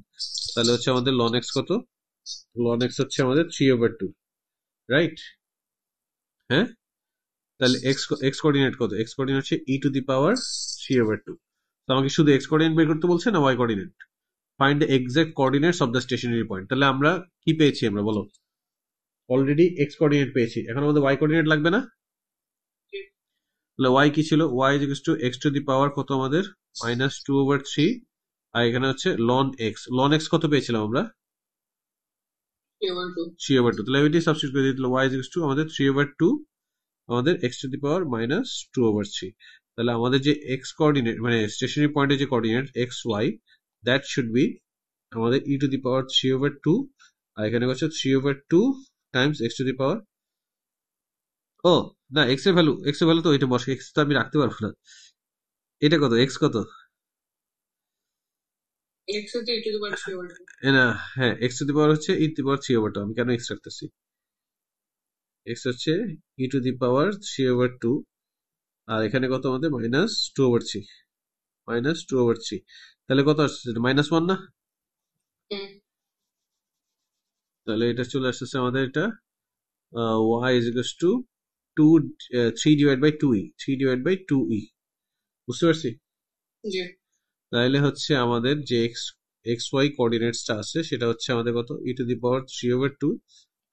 তাহলে হচ্ছে আমাদের ln x কত, ln x হচ্ছে আমাদের 3/2, রাইট? হ্যাঁ, তাহলে x কোঅর্ডিনেট কত, x কোঅর্ডিনেট হচ্ছে e টু দি পাওয়ার 3/2, তো আমাকে শুধু x কোঅর্ডিনেট বের করতে বলছে না y coordinate, find the exact coordinates of the stationary point, তাহলে আমরা কি পেয়েছি, আমরা বলো, অলরেডি x কোঅর্ডিনেট পেয়েছি, এখন আমাদের y কোঅর্ডিনেট লাগবে না? জি, তাহলে y কি ছিল, y is equals to x to the power কত আমাদের, -2/3, আর এখানে হচ্ছে ln x, ln x কত পেয়েছিলাম আমরা, 3/2, 3/2, তাহলে ওইটাই সাবস্টিটিউট করে দিই, তাহলে y is equals to আমাদের 3/2 আমাদের x টু দি পাওয়ার -2/3, তাহলে আমাদের যে x কোঅর্ডিনেট মানে স্টেশনারি পয়েন্টের যে coordinate x y, that should be আমাদের e টু দি পাওয়ার 3/2, আর এখানে হচ্ছে 3/2 টাইমস x টু দি পাওয়ার, ও না, x এর ভ্যালু তো এটা বসে, x তো আমি রাখতে পারবো না, এটা কত, x কত, x হচ্ছে e to the power 3/2, না, হ্যাঁ, x টু দি পাওয়ার হচ্ছে e টু দি পাওয়ার 3/2, আমি কেন x রাখতেছি, x হচ্ছে e টু দি পাওয়ার 3/2, আর এখানে কত আমাদের -2/3, -2/3, তাহলে কত আসছে, -1 না, হুম, তাহলে এটা চলে আসতেছে আমাদের, এটা y is equals to 2 3 divide by 2e, 3 divide by 2e, বুঝতে পারছি? জি, তাহলে হচ্ছে আমাদের যে xy কোঅর্ডিনেটসটা আছে সেটা হচ্ছে আমাদের কত, e টু দি পাওয়ার 3/2,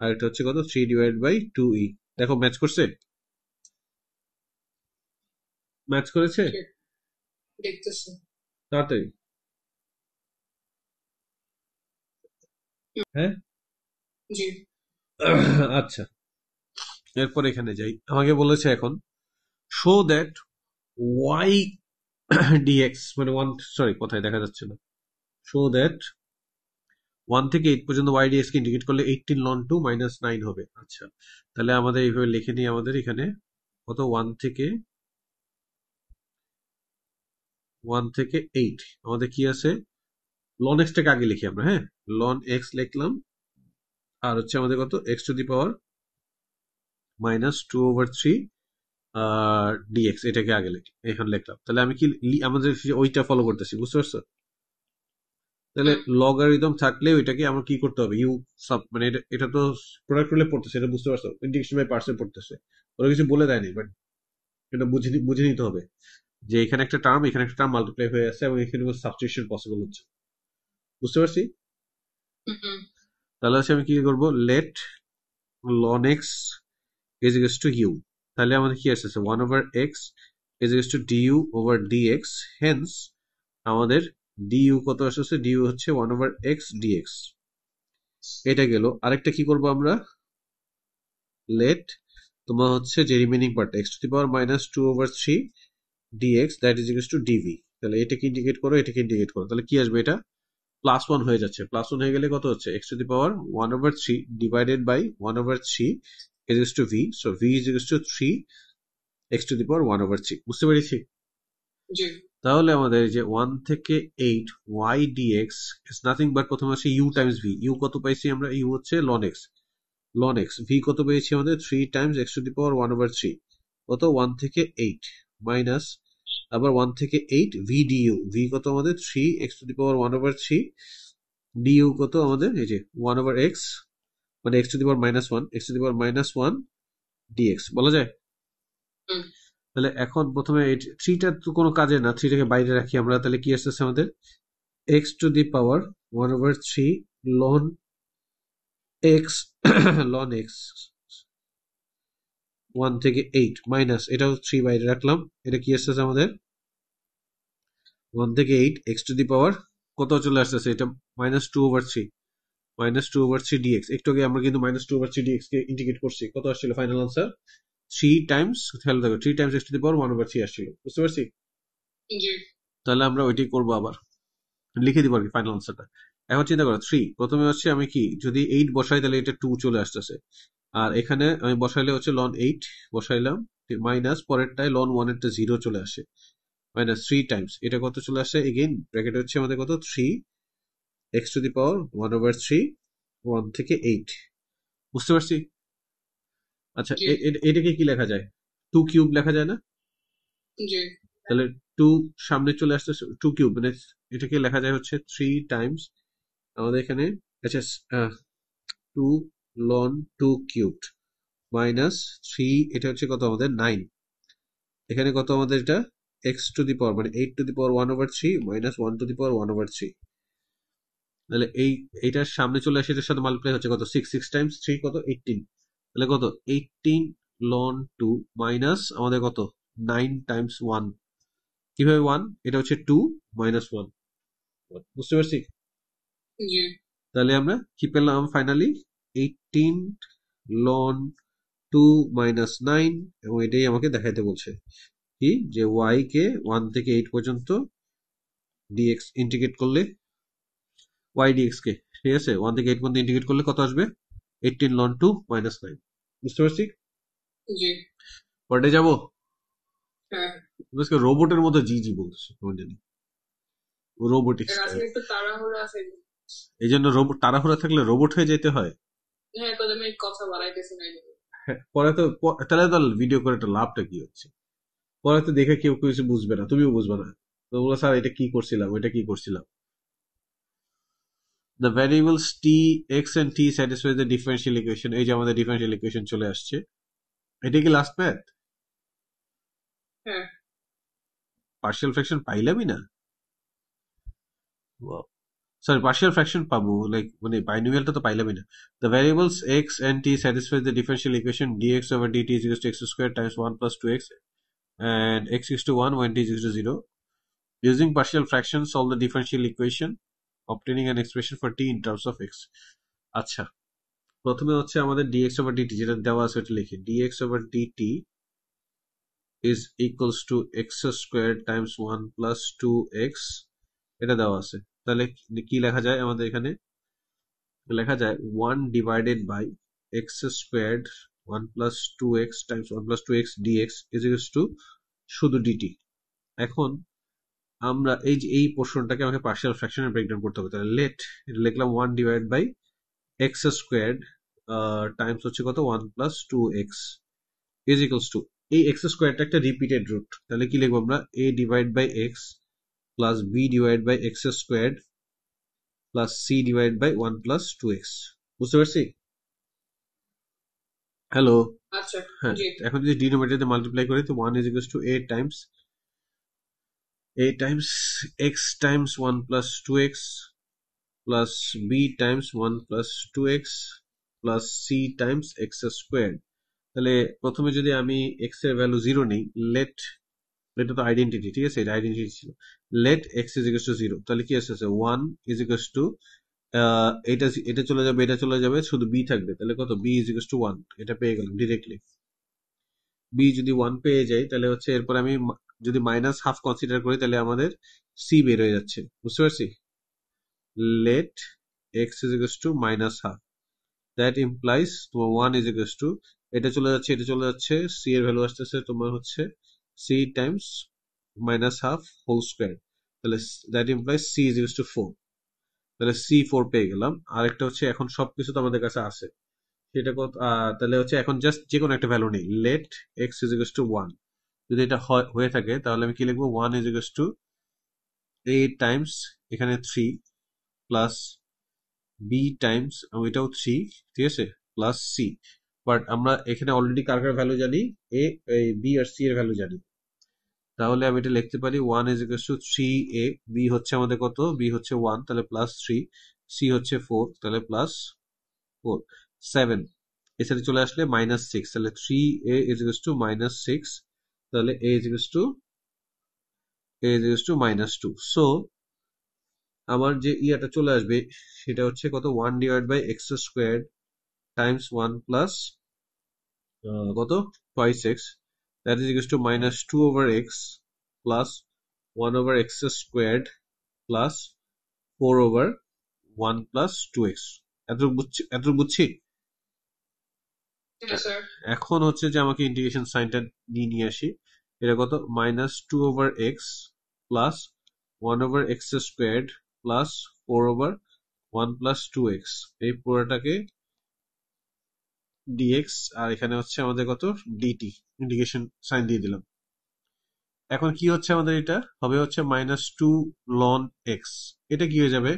আর এটা হচ্ছে কত, 3 ডিভাইড বাই 2e, দেখো ম্যাচ করছে, ম্যাচ করেছে, জি, দেখতেছি, তাড়াতাড়ি, হ্যাঁ, জি, আচ্ছা, এরপর এখানে যাই, আমাকে বলেছে এখন শো দ্যাট y dx মানে 1, সরি কোথায় দেখা যাচ্ছে না, শো দ্যাট 1 থেকে 8 পর্যন্ত y dx কে ইন্টিগ্রেট করলে 18 ln 2 -9 হবে, আচ্ছা, তাহলে আমাদের এইভাবে লিখে নিই, আমাদের এখানে কত, 1 থেকে 8 আমাদের কি আছে, ln x টাকে আগে লিখি আমরা, হ্যাঁ, ln x লিখলাম, আর হচ্ছে আমাদের কত, x to the power -2/3 dx, এটাকে আগে লিখি, এখানে লিখলাম, তাহলে আমি কি আমাদের ওইটা ফলো করতেছি, বুঝতে পারছো? তাহলে হুম, লগারিদম থাকলে ওইটাকে আমার কি করতে হবে, ইউ সাব মানে এটা তো প্রোডাক্ট রুলে পড়তেছে, এটা বুঝতে পারছো, ইন্টিগ্রেশন বাই পার্টসে পড়তেছে, ওরা কিছু বলে দেয়নি, বাট এটা বুঝে নিতে হবে যে এখানে একটা টার্ম, এখানে একটা টার্ম মাল্টিপ্লাই হয়ে আছে, এবং এখানে সাবস্টিটিউশন পসিবল হচ্ছে, বুঝতে পারছি? হুম, তাহলে হচ্ছে আমি কি করবো, late ln x is equals to u, তাহলে আমাদের কি আসছে, 1/x is equals to du over dx, hence আমাদের du কত আসছে, du হচ্ছে 1/x dx, এটা গেল, আরেকটা কি করব আমরা, লেট তোমার হচ্ছে যে remaining part x to the power -2/3 dx that is equals two dv, তাহলে এটাকে ইন্টিগ্রেট করো, এটাকে ইন্টিগ্রেট করো, তাহলে কি আসবে, এটা +1 হয়ে যাচ্ছে, +1 হয়ে গেলে কত হচ্ছে, x to the power 1/3 divided by 1/3 is equals to v, so v is equals to 3 x to the power 1/3, বুঝতে পেরেছি? জি, তাহলে আমাদের যে 1 থেকে 8 y dx is nothing but প্রথমে আসে u টাইমস v, u কত পাইছি আমরা, u হচ্ছে ln x, v কত পেয়েছি আমাদের, 3 Times x to the power 1/3, কত, 1 থেকে 8 মাইনাস আবার 1 থেকে 8 ভি ডিইউ, ভি কত আমাদের 3 x to the power 1/3, du কত আমাদের এই যে 1/x, মানে x to the power -1, x to the power -1 dx বলা যায়। হুম, তাহলে এখন প্রথমে থ্রিটা তো কোনো কাজে না, থ্রিটাকে বাইরে রাখি আমরা, তাহলে কি আসতেছে আমাদের x to the power 1/3 ln x ln x 1 থেকে 8 মাইনাস, এটাও 3 বাইরে রাখলাম, এটা কি আসতেছে আমাদের 1 থেকে 8 এক্স টু দি পাওয়ার কত চলে আসতেছে, এটা -2/3, -2/3 ডিএক্স। একটু আগে আমরা কিন্তু -2/3 ডিএক্স কে ইন্টিগ্রেট করছি, কত আসছিল ফাইনাল আনসার 3 টাইমস, খেয়াল থাকো 3 Times x to the power 1/3 আসছিল, বুঝতে পারছি। জি, তাহলে আমরা ওইটাই করবো, আবার লিখে দিব আর কি ফাইনাল আনসারটা। এখন চিন্তা করো 3, প্রথমে হচ্ছে আমি কি যদি 8 বসাই তাহলে এটা 2 চলে আসতেছে, আর এখানে আমি বসাইলে হচ্ছে লন 8 বসাইলাম, মাইনাস পরেরটায় লন 1 এরটা 0 চলে আসে, মাইনাস 3 টাইমস এটা কত চলে আসে, এগেইন ব্র্যাকেট হচ্ছে আমাদের কত 3 এক্স টু দি পাওয়ার 1/3 1 থেকে 8, বুঝতে পারছি। আচ্ছা জি, এটাকে কি লেখা যায়, 2 কিউব লেখা যায় না, জি, তাহলে 2 সামনে চলে আসতে 2 কিউব, মানে এটাকে লেখা যায় হচ্ছে 3 টাইমস আমাদের এখানে, আচ্ছা 2 লন 2 কিউবড মাইনাস 3, এটা হচ্ছে কত আমাদের 9, এখানে কত আমাদের এটা এক্স টু দি পাওয়ার মানে 8 to the power 1/3 minus 1 to the power 1/3, তাহলে এইটার সামনে চলে আসে, এটার সাথে মাল্টিপ্লাই হচ্ছে কত 6, 6 টাইমস 3 কত 18, তাহলে কত 18 লন 2 মাইনাস আমাদের কত 9 টাইমস 1, কিভাবে 1, এটা হচ্ছে 2 মাইনাস 1, বুঝতে পারছি। জি, তাহলে আমরা কি পেলাম ফাইনালি 18 লন 2 মাইনাস 9, এবং এটাই আমাকে দেখাইতে বলছে কি যে y কে 1 থেকে 8 পর্যন্ত dx ইন্টিগ্রেট করলে, y dx কে, ঠিক আছে 1 থেকে 8 পর্যন্ত ইন্টিগ্রেট করলে কত আসবে 18 লন 2 মাইনাস 9, বুঝতে পারছি। জি, পরে যাবো, হ্যাঁ। রোবটের মতো জি জি বলতেছে কেমন জানি, রোবোটিক্স আসলে একটু তাড়াহুড়ো আছে। এই জন্য রোবট তাড়াহুড়া থাকলে রোবট হয়ে যেতে হয়। হ্যাঁ, কত আমি কথা বাড়াইতেছি না। হ্যাঁ, পরে তো তাহলে তো ভিডিও করে একটা লাভটা কি হচ্ছে, পরে তো দেখে কেউ কিছু বুঝবে না, তুমিও বুঝবে না, তো বলো স্যার এটা কি করছিলাম ওইটা কি করছিলাম। The variables t, x and t satisfy the differential equation, এই যে আমাদের differential equation চলে আসছে, এটা কি লাস্ট ম্যাথ, হ্যাঁ, পার্শিয়াল ফ্র্যাকশন পাইলামই না, সরি পার্শিয়াল ফ্র্যাকশন পাবো, লাইক মানে বাইনোমিয়ালটা তো পাইলামই না। The variables x and t satisfy the differential equation dx over dt is equal to x squared times 1 plus 2x and x is to 1 when t is equal to 0. Using partial fractions, solve the differential equation, obtaining an expression for t in terms of x. আচ্ছা, প্রথমে হচ্ছে আমাদের dx over dt যেটা দেওয়া আছে ওটা লিখি, dx over dt is equals to x squared times 1 plus 2x, এটা দেওয়া আছে। তাহলে কি লেখা যায় আমাদের এখানে, লেখা যায় 1 divided by x squared 1 plus 2x times 1 plus 2x dx is equals to শুধু dt। এখন আমরা এই যে এই পোর্শনটাকে আমাকে পার্শিয়াল ফ্র্যাকশনে ব্রেকডাউন করতে হবে, তাহলে লেট লিখলাম 1 divide by x squared times হচ্ছে কত 1 plus 2x is equals to, এই এক্স স্কোয়ারটা একটা রিপিটেড রুট, তাহলে কি লিখবো আমরা a divide by x plus b divide by x squared plus c divide by 1 plus 2x, বুঝতে পারছি। হ্যালো, আচ্ছা, হ্যাঁ, জি, এখন যদি ডিনোমিনেটরে মাল্টিপ্লাই করি তো 1 is equals two a Times x Times 1 plus 2x plus b times 1 plus 2x plus c times x squared, তাহলে প্রথমে যদি আমি x এর ভ্যালু 0 নেই, লেট, এটা তো আইডেন্টিটি, ঠিক আছে এটা আইডেন্টিটি ছিল, late x is equals to 0, তাহলে কি আসছে 1 is equals to এটা এটা চলে যাবে, এটা চলে যাবে, শুধু b থাকবে, তাহলে কত b is equals to 1, এটা পেয়ে গেলাম ডিরেক্টলি। b যদি 1 পেয়ে যাই তাহলে হচ্ছে এরপর আমি যদি মাইনাস হাফ কনসিডার করি তাহলে আমাদের c বের হয়ে যাচ্ছে, বুঝতে পারছি। let x is equals to minus half, that implies তোমার 1 is equals to, এটা চলে যাচ্ছে এটা চলে যাচ্ছে, c এর ভ্যালু আসতেছে তোমার হচ্ছে c times minus half whole square, তাহলে that implies c is equals to 4, তাহলে c 4 পেয়ে গেলাম। আরেকটা হচ্ছে এখন সবকিছু তো আমাদের কাছে আছে, সেটা কত তাহলে হচ্ছে এখন জাস্ট যে কোনো একটা ভ্যালু নেই, let x is equals to 1, যদি এটা হয়ে থাকে তাহলে আমি কি লিখবো 1 is equals two a Times এখানে 3 প্লাস b টাইমস এটাও 3, ঠিক আছে, প্লাস c। বাট আমরা এখানে অলরেডি কার কার ভ্যালু জানি, a, b আর c এর ভ্যালু জানি। তাহলে আমি এটা লিখতে পারি 1 is equals two 3a, b হচ্ছে আমাদের কত, b হচ্ছে 1 তাহলে প্লাস 3, c হচ্ছে 4 তাহলে প্লাস 4, 7 এর সাথে চলে আসলে মাইনাস 6 তাহলে 3a is equals to minus 6, তাহলে a is equals to minus 2। So আমার যে ইয়াটা চলে আসবে সেটা হচ্ছে কত, 1 divide by x square times 1 plus কত twice x, that is equals to minus 2 over x plus 1 over x squared plus 4 over 1 plus 2x। এতটুকু বুঝছি। হ্যাঁ স্যার। এখন হচ্ছে যে আমাকে ইন্টিগ্রেশন সাইনটা নিয়ে আসি। এটা কত, minus 2 over x plus 1 over x squared plus 4 over 1 plus 2x, এই পুরোটাকে dx আর এখানে হচ্ছে আমাদের কত dt, ইন্টিগ্রেশন সাইন দিয়ে দিলাম। এখন কি হচ্ছে আমাদের, এটা হবে হচ্ছে মাইনাস 2 ln x, এটা কি হয়ে যাবে,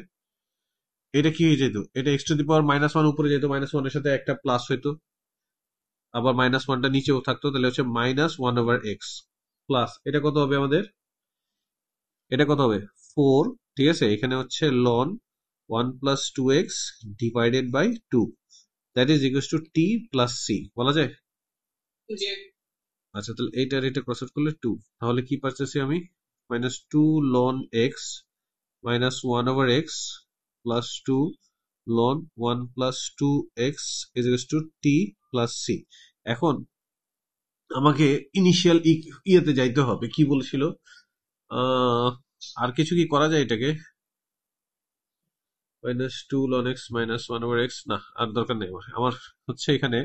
এটা কি হয়ে যেত, এটা x to the power minus 1 উপরে যেত, মাইনাস 1 এর সাথে একটা প্লাস হইতো, আবার মাইনাস 1টা নিচেও থাকতো, তাহলে হচ্ছে মাইনাস 1 ওভার x প্লাস এটা কত হবে আমাদের, এটা কত হবে 4, ঠিক আছে, এখানে হচ্ছে ln 1 plus 2x divided by 2, that is equals to t plus c বলা যায়। জি। আচ্ছা তাহলে এটা ক্রস আউট করলে 2, তাহলে কি পাচ্ছি আমি, minus 2 ln x minus 1 over x plus 2 ln 1 plus 2x is equals to t plus c। এখন আমাকে ইনিশিয়াল ইয়েতে যাইতে হবে, কি বলেছিল, আর কিছু কি করা যায় এটাকে, minus 2 ln x minus 1 over x, না আর দরকার নেই আমার হচ্ছে এখানে,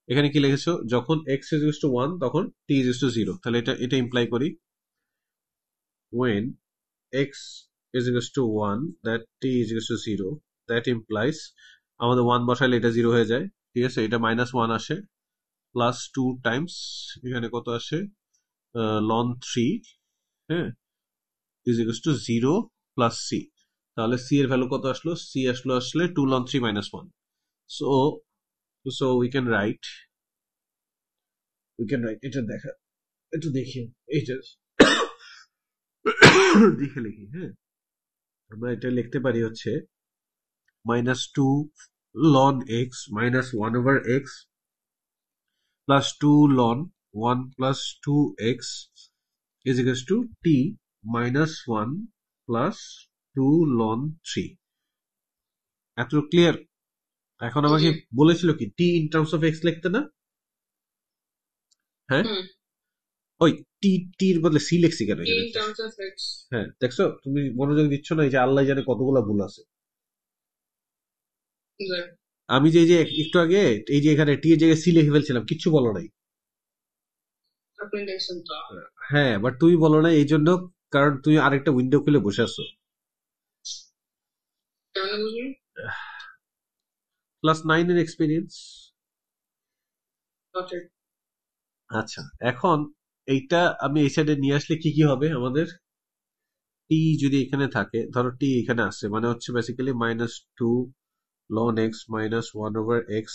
এখানে কি লিখেছো, যখন x is equals to 1 তখন t is equals to 0, তাহলে এটা ইমপ্লাই করি, when x is equals to 1 that t is equals to 0, that implies আমাদের 1 বসাইলে এটা 0 হয়ে যায়, ঠিক আছে, এটা মাইনাস 1 আসে প্লাস 2 টাইমস এখানে কত আসে ln 3, হ্যাঁ, is equals to 0 plus c, তাহলে c এর ভ্যালু কত আসলো, c আসলে 2 ln 3 minus 1, so we can write এটা দেখা, একটু দেখি এটা দেখে লিখি, হ্যাঁ, আমরা এটা লিখতে পারি হচ্ছে minus 2 ln x minus 1 over x plus 2 ln 1 plus 2x is equals to t minus 1 plus 2 ln 3। এত ক্লিয়ার? এখন আমাকে বলেছিল কি t in terms of x লিখতে না, হ্যাঁ, ওই টির বদলে সি লিখছি কেন এখানে, হ্যাঁ দেখছো তুমি মনোযোগ দিচ্ছ না, এই যে আল্লাহ জানে কতগুলা ভুল আছে। আমি যে একটু আগে এই যে এখানে টি এর জায়গায় সি লিখে ফেলছিলাম, কিচ্ছু বলো নাই, হ্যাঁ বাট তুমি বলো না এই জন্য, কারণ তুমি আরেকটা উইন্ডো খুলে বসে আছো। ক্লাস 9 এর এক্সপেরিয়েন্স। আচ্ছা এখন এইটা আমি এই সাইডে নিয়ে আসলে কি কি হবে আমাদের, টি যদি এখানে থাকে, ধরো টি এখানে আসছে, মানে হচ্ছে basically minus 2 ln x minus 1 over x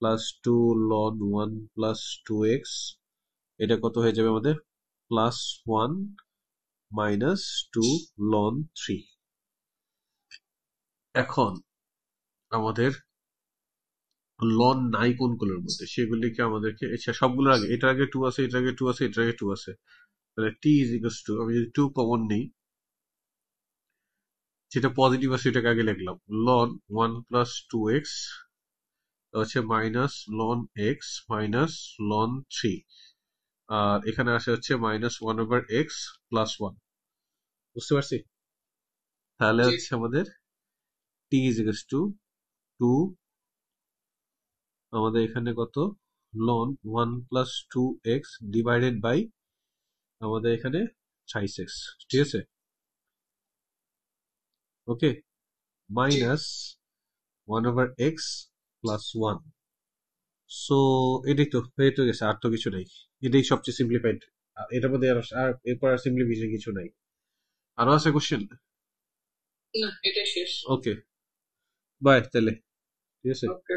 plus 2 ln 1 plus 2x, এটা কত হয়ে যাবে আমাদের, প্লাস 1 মাইনাস 2 ln 3। এখন আমাদের লন নাই কোনগুলোর মধ্যে, সেগুলিকে আমাদেরকে, আচ্ছা সবগুলোর আগে, এটার আগে 2 আছে, এটার আগে 2 আছে, এটার আগে 2 আছে, তাহলে টি ইজ ইকুয়ালস টু, আমি যদি 2 কমন নেই, যেটা পজিটিভ আছে সেটাকে আগে লিখলাম, লন 1 প্লাস 2x হচ্ছে minus loan x minus loan 3, আর এখানে আসে হচ্ছে মাইনাস 1 ওভার x প্লাস 1, বুঝতে পারছি? তাহলে হচ্ছে আমাদের t ইজ ইকুয়ালস টু 2, আমাদের এখানে কত, loan 1 plus 2x divided by আমাদের এখানে 5x, ঠিক আছে, okay, minus 1 over x plus 1। So এটাই তো হয়ে তো গেছে, আর তো কিছু নেই, এটাই সবচেয়ে সিম্পলিফাইড এটার মধ্যে আর এরপর আর সিম্পলিফিকেশন কিছু নাই। আরো আছে কোশ্চেন? না, এটা শেষ। ওকে, বাই তাহলে, ঠিক আছে। ওকে,